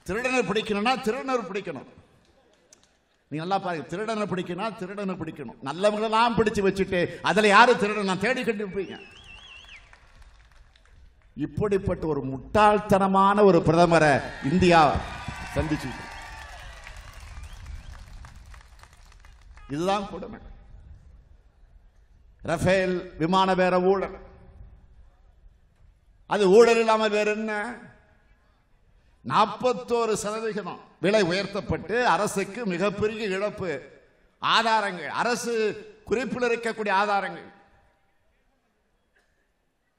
திருடனை பிடிக்கணும்னா திருடனர் பிடிக்கணும். நீங்க நல்லா பாருங்க, திருடனை பிடிக்கணும், திருடனை பிடிக்கணும். நல்லவங்களெல்லாம் பிடிச்சு வச்சுட்டு அதுல யாரு திருடன் நான் தேடி கண்டுபிடிப்பீங்க. இப்படிப்பட்ட ஒரு முட்டாள்தனமான ஒரு பிரதமரை இந்தியா சந்திச்சு. இதுதான் கொடுமை. ரஃபேல் விமான பேர ஊழல், அது ஊழல் இல்லாம வேற என்ன? 41% விலை உயர்த்தப்பட்டு அரசுக்கு மிகப்பெரிய இழப்பு. ஆதாரங்கள், அரசு குறிப்பில் இருக்கக்கூடிய ஆதாரங்கள்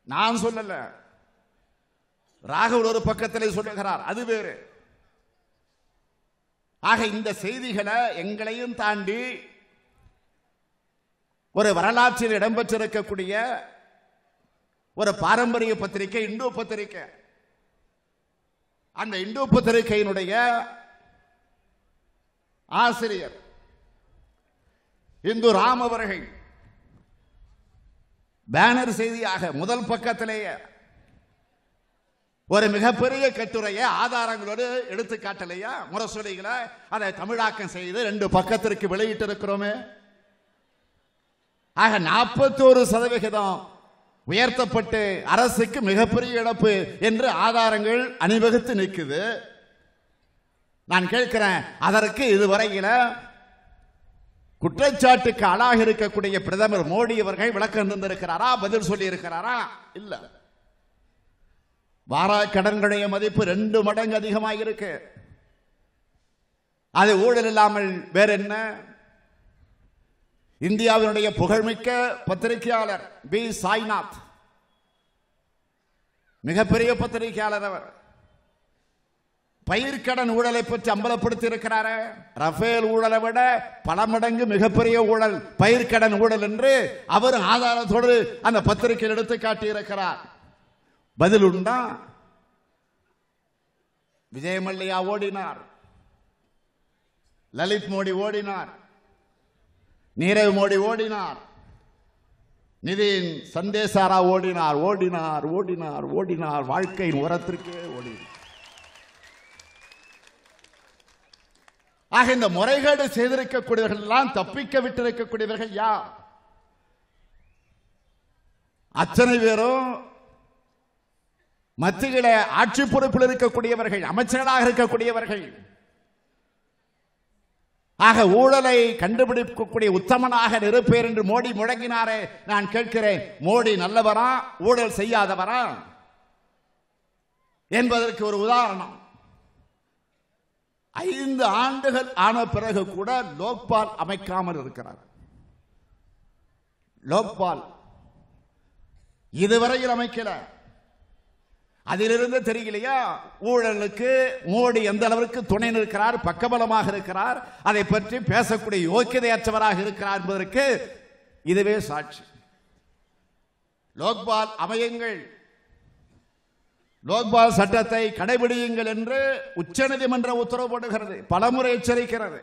நான் சொல்லல, ராகுல் ஒரு பக்கத்திலே சொல்லுகிறார், அது வேறு. ஆக இந்த செய்திகளை எங்களையும் தாண்டி ஒரு வரலாற்றில் இடம்பெற்றிருக்கக்கூடிய ஒரு பாரம்பரிய பத்திரிகை இந்து பத்திரிகை, அந்த இந்து பத்திரிகையினுடைய ஆசிரியர் இந்து ராம் அவர்கள் பேனர் செய்தியாக முதல் பக்கத்திலேயே ஒரு மிகப்பெரிய கட்டுரையை ஆதாரங்களோடு எடுத்து காட்டலையா? முரசொலிகளை அதை தமிழாக்கம் செய்து 2 பக்கத்திற்கு வெளியிட்டு இருக்கிறோமே. ஆக 41% உயர்த்தப்பட்டு அரசுக்கு மிகப்பெரிய இழப்பு என்று ஆதாரங்கள் அணிவகுத்து நிற்குது. நான் கேட்கிறேன், அதற்கு இதுவரையில குற்றச்சாட்டுக்கு ஆளாக இருக்கக்கூடிய பிரதமர் மோடி அவர்கள் விளக்கம் தந்திருக்கிறாரா? பதில் சொல்லி இருக்கிறாரா? இல்ல. வாராய் கடன்களுடைய மதிப்பு 2 மடங்கு அதிகமாக இருக்கு. அது ஊழல் இல்லாமல் வேற என்ன? இந்தியாவினுடைய புகழ்மிக்க பத்திரிகையாளர் பி சாய்நாத், மிகப்பெரிய பத்திரிகையாளர், அவர் பயிர்க்கடன் ஊழலை பற்றி அம்பலப்படுத்தி இருக்கிறார். ரஃபேல் ஊழலை விட பல மடங்கு மிகப்பெரிய ஊழல் பயிர்க்கடன் ஊழல் என்று அவர் ஆதாரத்தோடு அந்த பத்திரிகையில் எடுத்து காட்டியிருக்கிறார். பதில் உண்டா? விஜய் மல்லையா ஓடினார், லலித் மோடி ஓடினார், நீரவ் மோடி ஓடினார், நிதின் சந்தேசாரா ஓடினார், ஓடினார் ஓடினார் ஓடினார், வாழ்க்கையின் உரத்திற்கே ஓடினார். ஆக இந்த முறைகேடு செய்திருக்கக்கூடியவர்கள் எல்லாம் தப்பிக்க விட்டிருக்கக்கூடியவர்கள் யார்? அத்தனை பேரும் மத்தியில ஆட்சி பொறுப்பில் இருக்கக்கூடியவர்கள், அமைச்சர்களாக இருக்கக்கூடியவர்கள். ஆக ஊழலை கண்டுபிடிக்கக்கூடிய உத்தமனாக நிற்பேர் என்று மோடி முழங்கினாரே. நான் கேட்கிறேன், மோடி நல்லவரா ஊழல் செய்யாதவரா என்பதற்கு ஒரு உதாரணம். 5 ஆண்டுகள் ஆன பிறகு கூட லோக்பால் அமைக்காமல் இருக்கிறார். லோக்பால் இதுவரையில் அமைக்கல. அதிலிருந்து தெரியலையா ஊழலுக்கு மோடி எந்த அளவிற்கு துணை நிற்கிறார், பக்கபலமாக இருக்கிறார், அதை பற்றி பேசக்கூடிய யோக்கியதையற்றவராக இருக்கிறார் என்பதற்கு இதுவே சாட்சி. லோக்பால் அமையுங்கள், லோக்பால் சட்டத்தை கடைபிடியுங்கள் என்று உச்சநீதிமன்றம் உத்தரவு போடுகிறது, பலமுறை எச்சரிக்கிறது.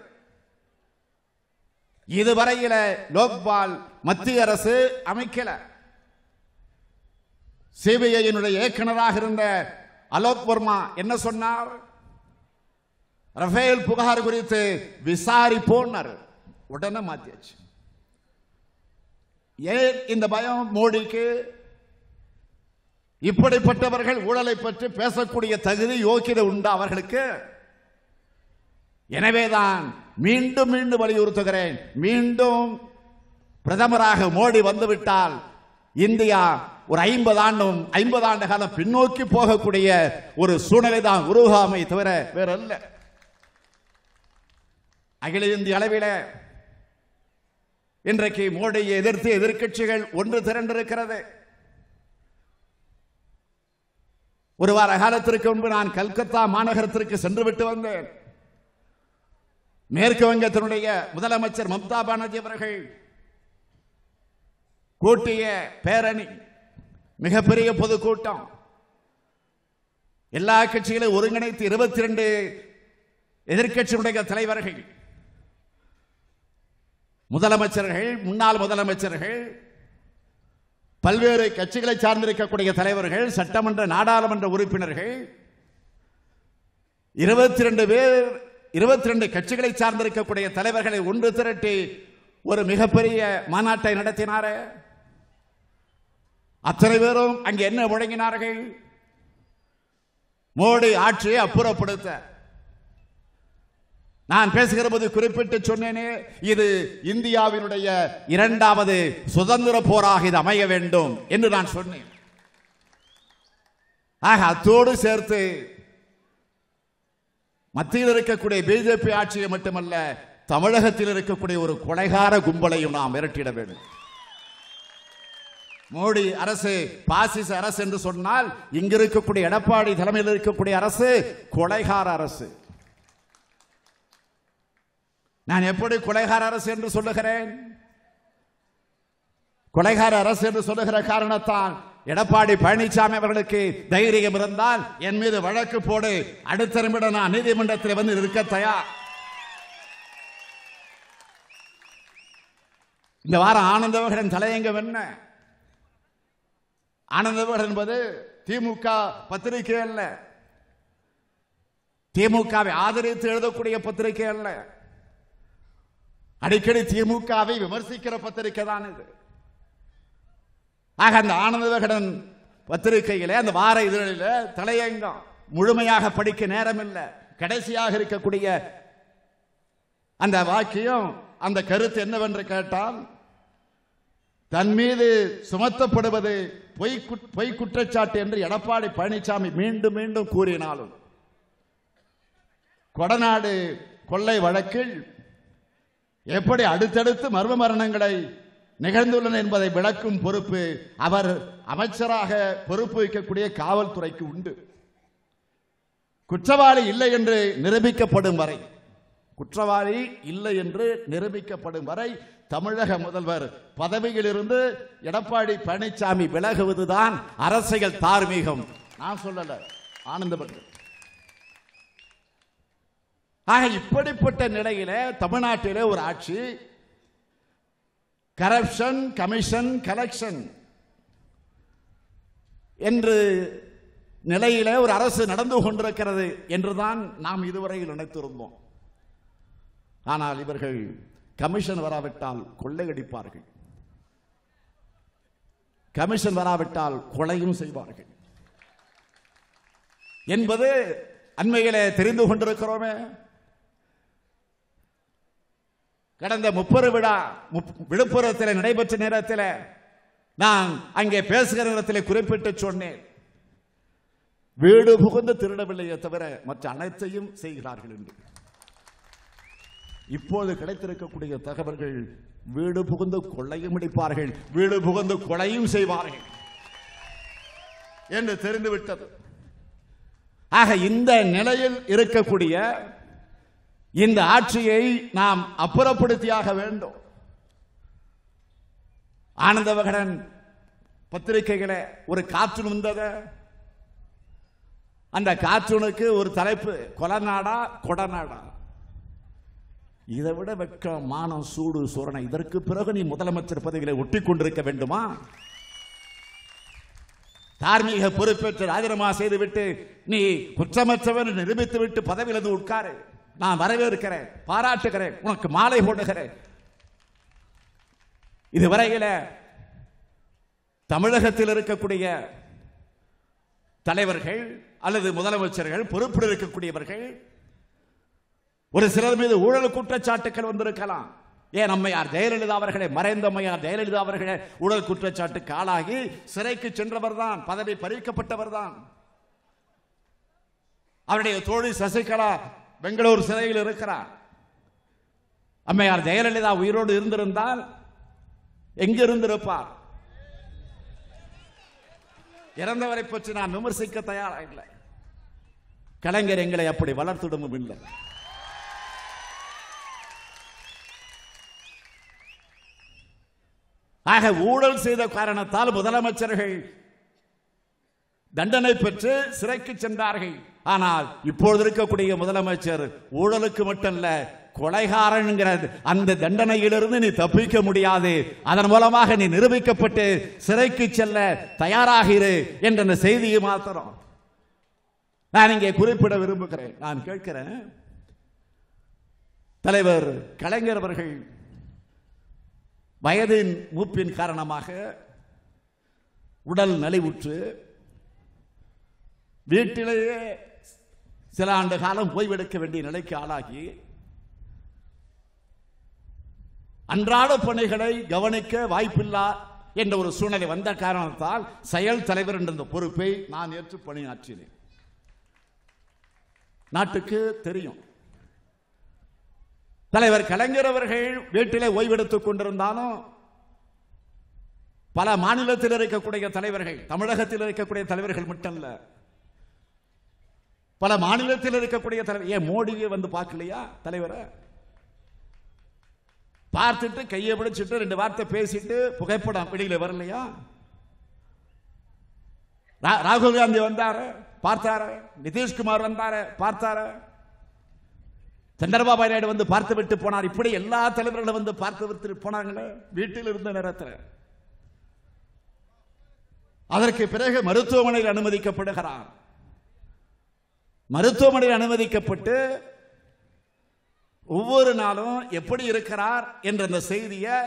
இதுவரையில லோக்பால் மத்திய அரசு அமைக்கல. சிபிஐயினுடைய இயக்குநராக இருந்த அலோக் வர்மா என்ன சொன்னார்? ரஃபேல் புகார் குறித்து விசாரிப்போம், உடனே மாத்தியாச்சு. ஏன் இந்த பயம் மோடிக்கு? இப்படிப்பட்டவர்கள் ஊழலை பற்றி பேசக்கூடிய தகுதி யோக்கியதை உண்டு அவர்களுக்கு. எனவேதான் மீண்டும் மீண்டும் வலியுறுத்துகிறேன், மீண்டும் பிரதமராக மோடி வந்துவிட்டால் இந்தியா ஒரு 50 ஆண்டு காலம் பின்னோக்கி போகக்கூடிய ஒரு சூழ்நிலை தான் உருவாமை தவிர வேற அல்ல. அகில இந்திய அளவில் இன்றைக்கு மோடியை எதிர்த்து எதிர்க்கட்சிகள் ஒன்று திரண்டிருக்கிறது. ஒரு வார காலத்திற்கு முன்பு நான் கல்கத்தா மாநகரத்திற்கு சென்று விட்டு வந்தேன். மேற்கு வங்கத்தினுடைய முதலமைச்சர் மம்தா பானர்ஜி அவர்கள் கூட்டிய பேரணி, மிகப்பெரிய பொதுக்கூட்டம், எல்லா கட்சிகளையும் ஒருங்கிணைத்து 22 எதிர்க்கட்சியுடைய தலைவர்கள், முதலமைச்சர்கள், முன்னாள் முதலமைச்சர்கள், பல்வேறு கட்சிகளை சார்ந்திருக்கக்கூடிய தலைவர்கள், சட்டமன்ற நாடாளுமன்ற உறுப்பினர்கள், 22 பேர், 22 கட்சிகளை சார்ந்திருக்கக்கூடிய தலைவர்களை ஒன்று திரட்டி ஒரு மிகப்பெரிய மாநாட்டை நடத்தினார். அத்தனை பேரும் அங்கே என்ன முழங்கினார்கள்? மோடி ஆட்சியை அப்புறப்படுத்த. நான் பேசுகிற போது குறிப்பிட்டு சொன்னேனே, இது இந்தியாவினுடைய 2வது சுதந்திர போராக இது அமைய வேண்டும் என்று நான் சொன்னேன். ஆக அத்தோடு சேர்த்து மத்தியில் இருக்கக்கூடிய பிஜேபி ஆட்சியை மட்டுமல்ல, தமிழகத்தில் இருக்கக்கூடிய ஒரு கொலைகார கும்பலையும் நாம் விரட்டிட வேண்டும். மோடி அரசு பாசிச அரசு என்று சொன்னால், இங்கு இருக்கக்கூடிய எடப்பாடி தலைமையில் இருக்கக்கூடிய அரசு கொலைகார அரசு. நான் எப்படி கொலைகார அரசு என்று சொல்லுகிறேன்? கொலைகார அரசு என்று சொல்லுகிற காரணத்தால் எடப்பாடி பழனிசாமி அவர்களுக்கு தைரியம் இருந்தால் என் மீது வழக்கு போடு, அடுத்த நிமிடம் நான் நீதிமன்றத்தில் வந்து இருக்க தயார். இந்த வாரம் ஆனந்த விகடன் தலையங்கம் என்ன? ஆனந்த விகடன் என்பது திமுக பத்திரிகை அல்ல, திமுகவை ஆதரித்து எழுதக்கூடிய பத்திரிகை அல்ல, அடிக்கடி திமுகவை விமர்சிக்கிற பத்திரிகை தான் இது. ஆக அந்த ஆனந்த விகடன் பத்திரிகையிலே, அந்த வார இதழில் தலையங்கம் முழுமையாக படிக்க நேரம் இல்லை. கடைசியாக இருக்கக்கூடிய அந்த வாக்கியம், அந்த கருத்து என்னவென்று கேட்டால், தன் மீது சுமத்தப்படுவது பொய் குற்றச்சாட்டு என்று எடப்பாடி பழனிசாமி மீண்டும் மீண்டும் கூறினாலும், கொடநாடு கொள்ளை வழக்கில் எப்படி அடுத்தடுத்து மர்ம மரணங்களை நிகழ்ந்துள்ளன என்பதை விளக்கும் பொறுப்பு அவர் அமைச்சராக பொறுப்பு வைக்கக்கூடிய காவல்துறைக்கு உண்டு. குற்றவாளி இல்லை என்று நிரூபிக்கப்படும் வரை, குற்றவாளி இல்லை என்று நிரூபிக்கப்படும் வரை தமிழக முதல்வர் பதவியிலிருந்து எடப்பாடி பழனிசாமி விலகுவதுதான் அரசியல் தார்மீகம். நான் சொல்லல, ஆனந்தபட்சம். ஆக இப்படிப்பட்ட நிலையில தமிழ்நாட்டிலே ஒரு ஆட்சி கரப்ஷன், கமிஷன், கலெக்ஷன் என்று நிலையில ஒரு அரசு நடந்து கொண்டிருக்கிறது என்றுதான் நாம் இதுவரையில் நினைத்திருந்தோம். ஆனால் இவர்கள் கமிஷன் வராவிட்டால் கொள்ளையடிப்பார்கள், கமிஷன் வராவிட்டால் கொலையும் செய்வார்கள். என்பது அண்மையிலே தெரிந்து கொண்டிருக்கிறோமே. கடந்த 30 விழா விழுப்புரத்தில் நடைபெற்ற நேரத்தில் நான் அங்கே பேசுகிற நேரத்தில் குறிப்பிட்டு சொன்னேன், வீடு புகுந்து திருடவில்லையே தவிர மற்ற அனைத்தையும் செய்கிறார்கள் என்று. இப்போது கிடைத்திருக்கக்கூடிய தகவல்கள், வீடு புகுந்து கொள்ளையும் அடிப்பார்கள், வீடு புகுந்து கொலையும் செய்வார்கள் என்று தெரிந்துவிட்டது. ஆக இந்த நிலையில் இருக்கக்கூடிய இந்த ஆட்சியை நாம் அப்புறப்படுத்தியாக வேண்டும். ஆனந்த விகடன் பத்திரிகைகளை ஒரு கார்ட்டூன் வந்தது. அந்த கார்ட்டூனுக்கு ஒரு தலைப்பு, கொலநாடா கொடநாடா. இதை விட வெட்கம், மானம், சூடு, சோரணை, இதற்கு பிறகு நீ முதலமைச்சர் பதவிகளை ஒட்டி கொண்டிருக்க வேண்டுமா? தார்மீக பொறுப்பேற்று ராஜினாமா செய்துவிட்டு நீ குற்றமற்றவர் நிரூபித்து விட்டு பதவியிலிருந்து உட்காரு. நான் வரவேற்கிறேன், பாராட்டுகிறேன், உனக்கு மாலை போடுகிறேன். இதுவரையில தமிழகத்தில் இருக்கக்கூடிய தலைவர்கள் அல்லது முதலமைச்சர்கள், பொறுப்பில் இருக்கக்கூடியவர்கள், ஒரு சிலர் மீது ஊழல் குற்றச்சாட்டுகள் வந்திருக்கலாம். ஏன் அம்மையார் ஜெயலலிதா அவர்களே, மறைந்த அம்மையார் ஜெயலலிதா அவர்களே ஊழல் குற்றச்சாட்டுக்கு ஆளாகி சிறைக்கு சென்றவர் தான், பதவி பறிக்கப்பட்டவர் தான். அவருடைய தோழி சசிகலா பெங்களூர் சிறையில் இருக்கிறார். அம்மையார் ஜெயலலிதா உயிரோடு இருந்திருந்தால் எங்கிருந்திருப்பார்? இறந்தவரை பற்றி நான் விமர்சிக்க தயாராக இல்லை. கலைஞர் எங்களை அப்படி வளர்த்திடமும் இல்லை. ஆக ஊழல் செய்த காரணத்தால் முதலமைச்சர்கள் தண்டனை பெற்று சிறைக்கு சென்றார்கள். ஆனால் இப்பொழுது இருக்கக்கூடிய முதலமைச்சர் ஊழலுக்கு மட்டுமல்ல, கொலைகாரன் அந்த தண்டனையிலிருந்து நீ தப்பிக்க முடியாது, அதன் மூலமாக நீ நிரூபிக்கப்பட்டு சிறைக்கு செல்ல தயாராக இரு என்ற செய்தியை மாத்திரம் நான் இங்கே குறிப்பிட விரும்புகிறேன். நான் கேட்கிறேன், தலைவர் கலைஞர் அவர்கள் வயதின் மூப்பின் காரணமாக உடல் நலிவுற்று வீட்டிலேயே சில ஆண்டு காலம் ஓய்வெடுக்க வேண்டிய நிலைக்கு ஆளாகி அன்றாட பணிகளை கவனிக்க வாய்ப்பில்லா என்ற ஒரு சூழ்நிலை வந்த காரணத்தால் செயல் தலைவர் என்ற பொறுப்பை நான் ஏற்று பணியாற்றினேன். நாட்டுக்கு தெரியும், தலைவர் கலைஞர் அவர்கள் வீட்டிலே ஓய்வெடுத்துக் கொண்டிருந்தாலும் பல மாநிலத்தில் இருக்கக்கூடிய தலைவர்கள், தமிழகத்தில் இருக்கக்கூடிய தலைவர்கள் மட்டுமல்ல, பல மாநிலத்தில் இருக்கக்கூடிய தலைவர், ஏன் மோடியை வந்து பார்க்கலையா தலைவரை? பார்த்துட்டு கையை பிடிச்சிட்டு 2 வார்த்தை பேசிட்டு புகைப்படம் வெளியில வரலையா? ராகுல் காந்தி வந்தாரு, பார்த்தாரு. நிதிஷ்குமார் வந்தாரு, பார்த்தாரு. சந்திரபாபு நாயுடு வந்து பார்த்து விட்டு போனார். இப்படி எல்லா தலைவர்களும் வந்து பார்த்து விட்டு போனாங்களே வீட்டில் இருந்த நேரத்தில். அதற்கு பிறகு மருத்துவமனையில் அனுமதிக்கப்படுகிறார். மருத்துவமனையில் அனுமதிக்கப்பட்டு ஒவ்வொரு நாளும் எப்படி இருக்கிறார் என்ற அந்த செய்தியை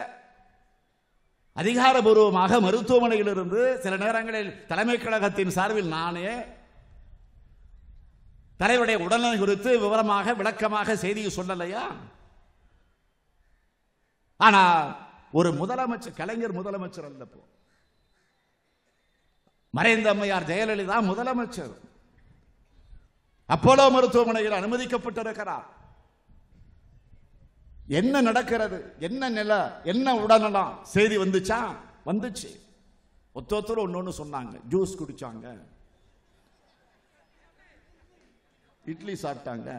அதிகாரபூர்வமாக மருத்துவமனையில் இருந்து சில நேரங்களில் தலைமை கழகத்தின் சார்பில் நானே தலைவருடைய உடல்நலம் குறித்து விவரமாக விளக்கமாக செய்தியை சொல்லலையா? ஆனா ஒரு முதலமைச்சர், கலைஞர் முதலமைச்சர் அல்லப்போ, மறைந்த அம்மையார் ஜெயலலிதா முதலமைச்சர், அப்போலோ மருத்துவமனையில் அனுமதிக்கப்பட்டிருக்கிறார். என்ன நடக்கிறது, என்ன நிலை, என்ன உடல்நலம் செய்தி வந்துச்சா? வந்துச்சு. ஒருத்தர் ஒன்னொன்னு சொன்னாங்க. ஜூஸ் குடிச்சாங்க, இட்லி சாப்பிட்டாங்க.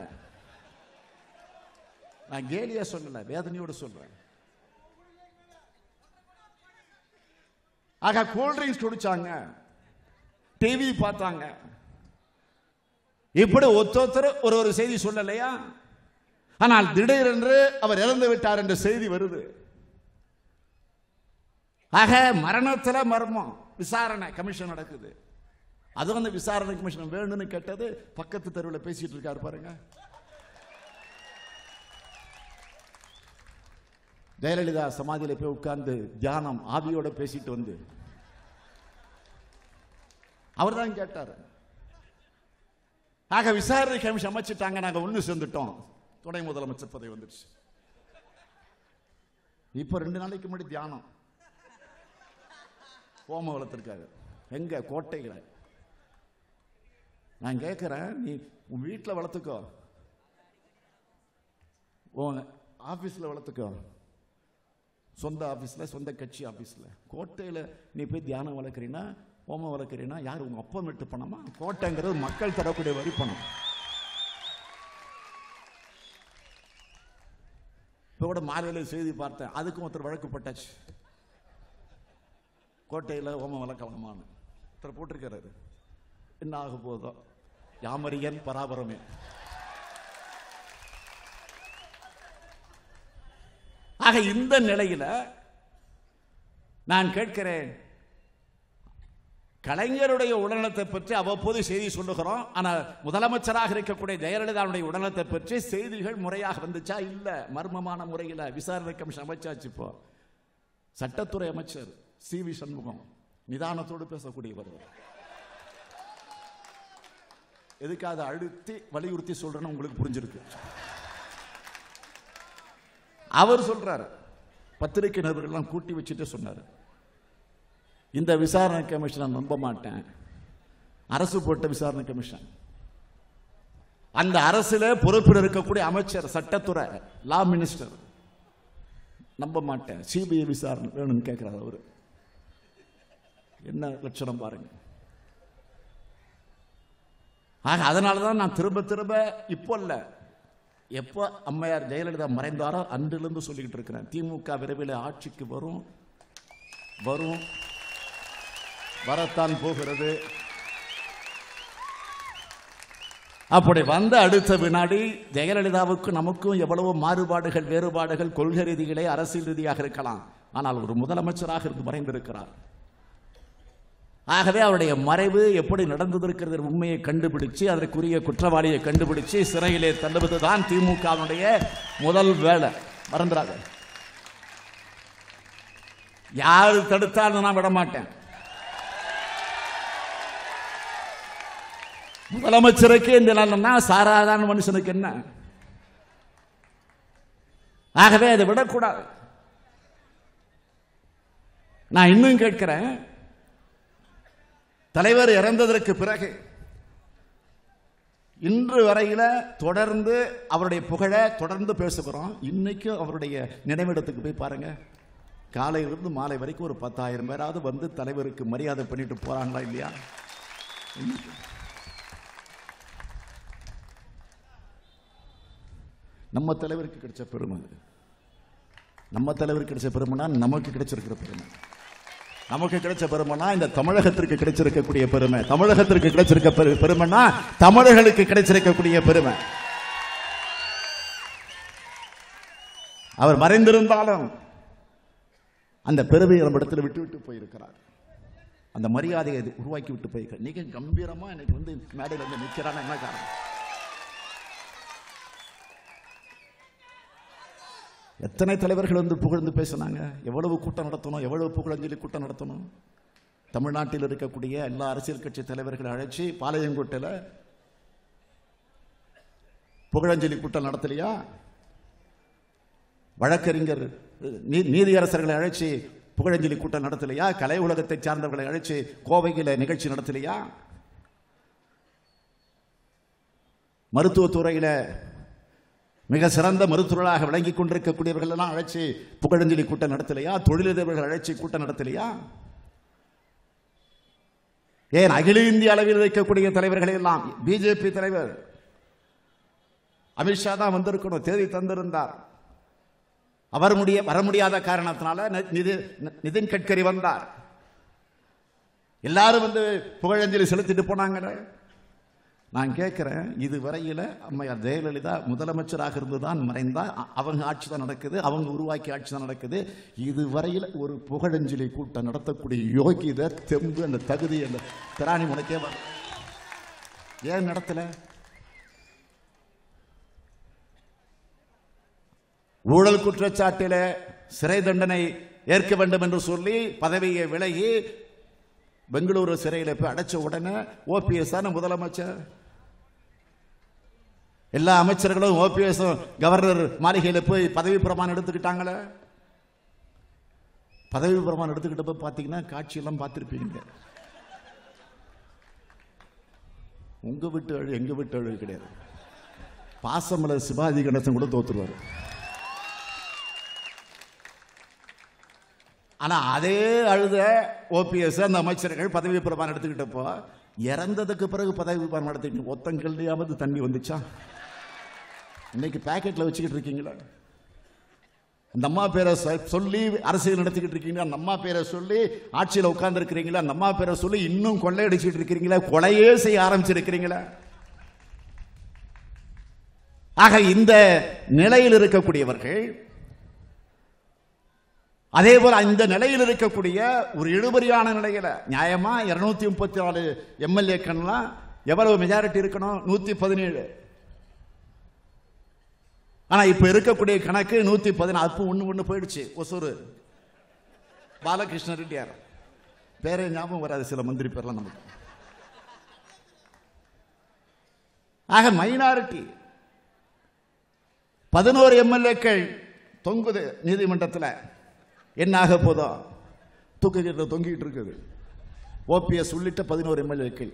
நான் கேலியா சொல்லல, வேதனையோடு சொல்றேன். ஆக கூல்ட்ரிங்க்ஸ் குடிச்சாங்க, டிவி பார்த்தாங்க. இப்படி ஒருத்தர் ஒரு செய்தி சொல்லலையா? ஆனால் திடீரென்று அவர் இறந்து விட்டார் என்ற செய்தி வருது. ஆக மரணத்துல மர்மம், விசாரணை கமிஷன் நடக்குது. அது வந்து விசாரணை கமிஷன் வேணும்னு கேட்டது பக்கத்து தெருவில் பேசிட்டு இருக்காரு பாருங்க. ஜெயலலிதா சமாதியில போய் உட்கார்ந்து தியானம் ஆவியோட பேசிட்டு வந்து அவர் தான் கேட்டார், ஆக விசாரணை கமிஷன் அமைச்சிட்டாங்க, நாங்க ஒண்ணு சேர்ந்துட்டோம், துணை முதலமைச்சர் பதவி வந்துருச்சு. இப்ப 2 நாளைக்கு முன்னாடி தியானம் ஓம வளர்த்திருக்காரு எங்க கோட்டையில. நான் கேட்கிறேன், நீ உன் வீட்டில் வளர்த்துக்கோ, உன் ஆபீஸ்ல வளர்த்துக்கோ, சொந்த ஆபீஸ்ல, சொந்த கட்சி ஆபீஸ்ல. கோட்டையில நீ போய் தியானம் வளர்க்குறீன்னா, ஓமம் வளர்க்குறீன்னா, யார் உங்க அப்பா விட்டு பணமா? கோட்டைங்கிறது மக்கள் தரக்கூடிய வரி பணம். இப்போ கூட மாலையில் செய்தி பார்த்தேன், அதுக்கும் ஒருத்தர் வழக்கு போட்டாச்சு. கோட்டையில் ஓமம் வளர்க்கலாமான்னு ஒருத்தர் போட்டிருக்கிறாரு. என்ன ஆக போதோ, யாமரியன் பராபரமே. ஆக இந்த நிலையில நான் கேட்கிறேன், கலைஞருடைய உடல்நலத்தை பற்றி அவ்வப்போது செய்தி சொல்லுகிறோம். ஆனால் முதலமைச்சராக இருக்கக்கூடிய ஜெயலலிதாவுடைய உடல்நலத்தை பற்றி செய்திகள் முறையாக வந்துச்சா? இல்ல, மர்மமான முறையில் விசாரணை கமிஷன் அமைச்சாச்சு. இப்போ சட்டத்துறை அமைச்சர் சி.வி. சண்முகம் நிதானத்தோடு பேசக்கூடியவர். எதுக்காக அழுத்தி வலியுறுத்தி சொல்றேன்னு உங்களுக்கு புரிஞ்சிருக்கு. அவர் சொல்றாரு, பத்திரிகை நிருபர்கள்லாம் கூட்டி வச்சுட்டு சொன்னார், இந்த விசாரணை கமிஷனை நம்ப மாட்டேன், அரசு போட்ட விசாரணை கமிஷன், அந்த அரசுல பொறுப்பில் இருக்கக்கூடிய அமைச்சர், சட்டத்துறை, லா மினிஸ்டர், நம்ப மாட்டேன், சிபிஐ விசாரணை வேணும்னு கேட்கிறார். அவரு என்ன லட்சணம் பாருங்க. ஆக அதனாலதான் நான் திரும்ப திரும்ப, இப்போ இல்ல, எப்போ அம்மையார் ஜெயலலிதா மறைந்தாரோ அன்றிலிருந்து சொல்லிக்கிட்டு இருக்கிறேன், திமுக விரைவில் ஆட்சிக்கு வரும், வரும், வரத்தான் போகிறது. அப்படி வந்த அடுத்த வினாடி ஜெயலலிதாவுக்கு நமக்கும் எவ்வளவு மாறுபாடுகள், வேறுபாடுகள், கொள்கை ரீதிகளே அரசியல் ரீதியாக இருக்கலாம், ஆனால் ஒரு முதலமைச்சராக இருந்து மறைந்திருக்கிறார். ஆகவே அவருடைய மறைவு எப்படி நடந்திருக்கிறது உண்மையை கண்டுபிடிச்சு அதற்குரிய குற்றவாளியை கண்டுபிடிச்சு சிறையிலே தள்ளுவதுதான் திமுகவுடைய முதல் வேலை. மறந்துடாத, யாரு தடுத்தாலும் நான் விட மாட்டேன். முதலமைச்சருக்கு இந்த நிலைன்னா சாதாரண மனுஷனுக்கு என்ன? ஆகவே அதை விடக்கூடாது. நான் இன்னும் கேட்கிறேன், தலைவர் இறந்ததற்கு பிறகு இன்று வரையில தொடர்ந்து அவருடைய புகழ தொடர்ந்து பேசுகிறோம். இன்னைக்கும் அவருடைய நினைவிடத்துக்கு போய் பாருங்க, காலையிலிருந்து மாலை வரைக்கும் ஒரு 10,000 பேராவது வந்து தலைவருக்கு மரியாதை பண்ணிட்டு போறாங்களா இல்லையா? நம்ம தலைவருக்கு கிடைச்ச பெருமை, நம்ம தலைவருக்கு கிடைச்ச பெருமைனா நமக்கு கிடைச்சிருக்கிற பெருமை, நமக்கு கிடைச்ச பெருமைனா இந்த தமிழகத்திற்கு கிடைச்சிருக்கக்கூடிய பெருமை, தமிழகத்திற்கு கிடைச்சிருக்க பெருமைனா தமிழர்களுக்கு கிடைச்சிருக்கக்கூடிய பெருமை. அவர் மறைந்திருந்தாலும் அந்த பெருமையை நம்ம இடத்துல விட்டு விட்டு போயிருக்கிறார், அந்த மரியாதையை உருவாக்கி விட்டு போயிருக்கிறார். நீங்க கம்பீரமா எனக்கு வந்து மேடையில் வந்து நிற்கிறான என்ன காரணம்? எத்தனை தலைவர்கள் வந்து புகழ்ந்து பேசினாங்க, எவ்வளவு கூட்டம் நடத்தணும், எவ்வளவு புகழஞ்சலி கூட்டம் நடத்தணும். தமிழ்நாட்டில் இருக்கக்கூடிய எல்லா அரசியல் கட்சி தலைவர்களை அழைச்சி பாளையங்கோட்டையில் புகழஞ்சலி கூட்டம் நடத்தலையா? வழக்கறிஞர் நீதியரசர்களை அழைச்சி புகழஞ்சலி கூட்டம் நடத்தலையா? கலை உலகத்தை சார்ந்தவர்களை அழைச்சி கோவையில் நிகழ்ச்சி நடத்தலையா? மருத்துவத்துறையில் மிக சிறந்த மருத்துவர்களாக விளங்கி கொண்டிருக்கக்கூடியவர்கள் எல்லாம் அழைச்சி புகழஞ்சலி கூட்டம் நடத்தலையா? தொழிலதிபர்கள் அழைச்சி கூட்டம் நடத்தலையா? ஏன் அகில இந்திய அளவில் இருக்கக்கூடிய தலைவர்களை எல்லாம், பிஜேபி தலைவர் அமித்ஷா தான் வந்திருக்கணும், தேதி தந்திருந்தார், அவர் வர முடியாத காரணத்தினால நிதின் கட்கரி வந்தார், எல்லாரும் வந்து புகழஞ்சலி செலுத்திட்டு போனாங்க. நான் கேட்கிறேன், இதுவரையில் அம்மையார் ஜெயலலிதா முதலமைச்சராக இருந்துதான் மறைந்தா? அவங்க ஆட்சி தான் நடக்குது, அவங்க உருவாக்கி ஆட்சி தான் நடக்குது. இதுவரையில் ஒரு புகழஞ்சலி கூட்டம் நடத்தக்கூடிய யோகிதை, தெம்பு, அந்த தகுதி, அந்த திராணி முனைக்கே வர ஏன் நடத்தல? ஊழல் குற்றச்சாட்டில சிறை தண்டனை ஏற்க வேண்டும் என்று சொல்லி பதவியை விலகி பெங்களூரு சிறையில் போய் அடைச்ச உடனே ஓபிஎஸ் தானே முதலமைச்சர். எல்லா அமைச்சர்களும் ஓபிஎஸ் கவர்னர் மாளிகையில போய் பதவி பிரமாணம் எடுத்துக்கிட்டாங்களே. பதவி பிரமாணம் எடுத்துக்கிட்டப்ப பாத்தீங்கன்னா காட்சியெல்லாம் பார்த்திருப்பீங்க. உங்க வீட்டு அழு எங்க வீட்டு அழு கிடையாது. பாசமலர் சிவாஜி கணேசன் கூட தோத்துருவாரு. ஆனா அதே அழுத ஓபிஎஸ் அந்த அமைச்சர்கள் பதவி பிரமாணம் எடுத்துக்கிட்டப்போ இறந்ததுக்கு பிறகு பதவி பிரமாணம் எடுத்துக்கிட்டு ஒத்தங்கள்லையாவது தண்ணி வந்துச்சா? இன்னைக்கு பேக்கெட்ல வச்சுக்கிட்டு இருக்கீங்களா? அந்த அம்மா பேரை சொல்லி அரசியல் நடத்திக்கிட்டு இருக்கீங்களா? அந்த அம்மா பேரை சொல்லி ஆட்சியில் உட்கார்ந்து இருக்கிறீங்களா? அந்த அம்மா பேரை சொல்லி இன்னும் கொள்ளையடிச்சுட்டு இருக்கிறீங்களா? கொலையே செய்ய ஆரம்பிச்சிருக்கிறீங்களா? ஆக இந்த நிலையில் இருக்கக்கூடியவர்கள், அதே போல இந்த நிலையில் இருக்கக்கூடிய ஒரு இழுபறியான நிலையில நியாயமா 234 எம்எல்ஏக்கள்லாம் எவ்வளவு மெஜாரிட்டி இருக்கணும்? 117. ஆனா இப்ப இருக்கக்கூடிய கணக்கு 114. ஒண்ணு போயிடுச்சு. ஒசூர் பாலகிருஷ்ண ரெட்டியார் பேரே ஞாபகம் வராது, சில மந்திரி பேர்லாம் நமக்கு. ஆக மைனாரிட்டி 11 எம்எல்ஏக்கள் தொங்குது நீதிமன்றத்தில். என்ன ஆக போதும்? தொங்கிட்டு இருக்குது. ஓபிஎஸ் உள்ளிட்ட 11 எம்எல்ஏக்கள்.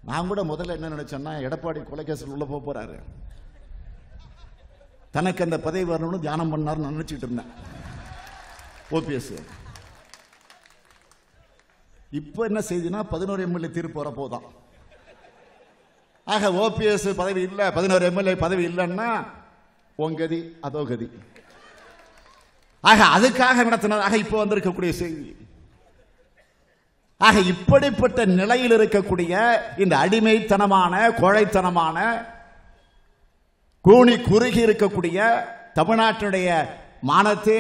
நான் கூட முதல்ல என்ன நினைச்சேன்னா, எடப்பாடி கொலைகேசில் உள்ள போறாரு, தனக்கு அந்த பதவி வரணும்னு தியானம் பண்ணாருன்னு நினைச்சிட்டு இருந்தேன் ஓபிஎஸ். இப்ப என்ன செய்தினா 11 எம்எல்ஏ தீர்ப்பு வரப்போதான். ஆக ஓபிஎஸ் பதவி இல்ல, 11 எம்எல்ஏ பதவி இல்லைன்னா உங்கதி அதோ கதி. ஆக அதுக்காக நடத்தினதாக இப்ப வந்திருக்கக்கூடிய செய்தி. ஆக இப்படிப்பட்ட நிலையில் இருக்கக்கூடிய இந்த அடிமைத்தனமான கோழைத்தனமான கூனி குறுகி இருக்கக்கூடிய தமிழ்நாட்டினுடைய மானத்தே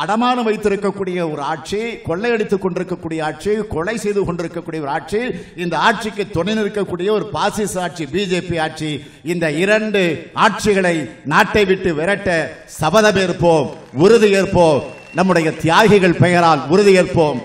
அடமானம் வைத்திருக்கக்கூடிய ஒரு ஆட்சி, கொள்ளையடித்துக் கொண்டிருக்கக்கூடிய ஆட்சி, கொலை செய்து கொண்டிருக்கக்கூடிய ஒரு ஆட்சி, இந்த ஆட்சிக்கு துணை நிற்கக்கூடிய ஒரு பாசிச ஆட்சி பிஜேபி ஆட்சி. இந்த 2 ஆட்சிகளை நாட்டை விட்டு விரட்ட சபதமேற்போம், உறுதியேற்போம். நம்முடைய தியாகிகள் பெயரால் உறுதியேற்போம்.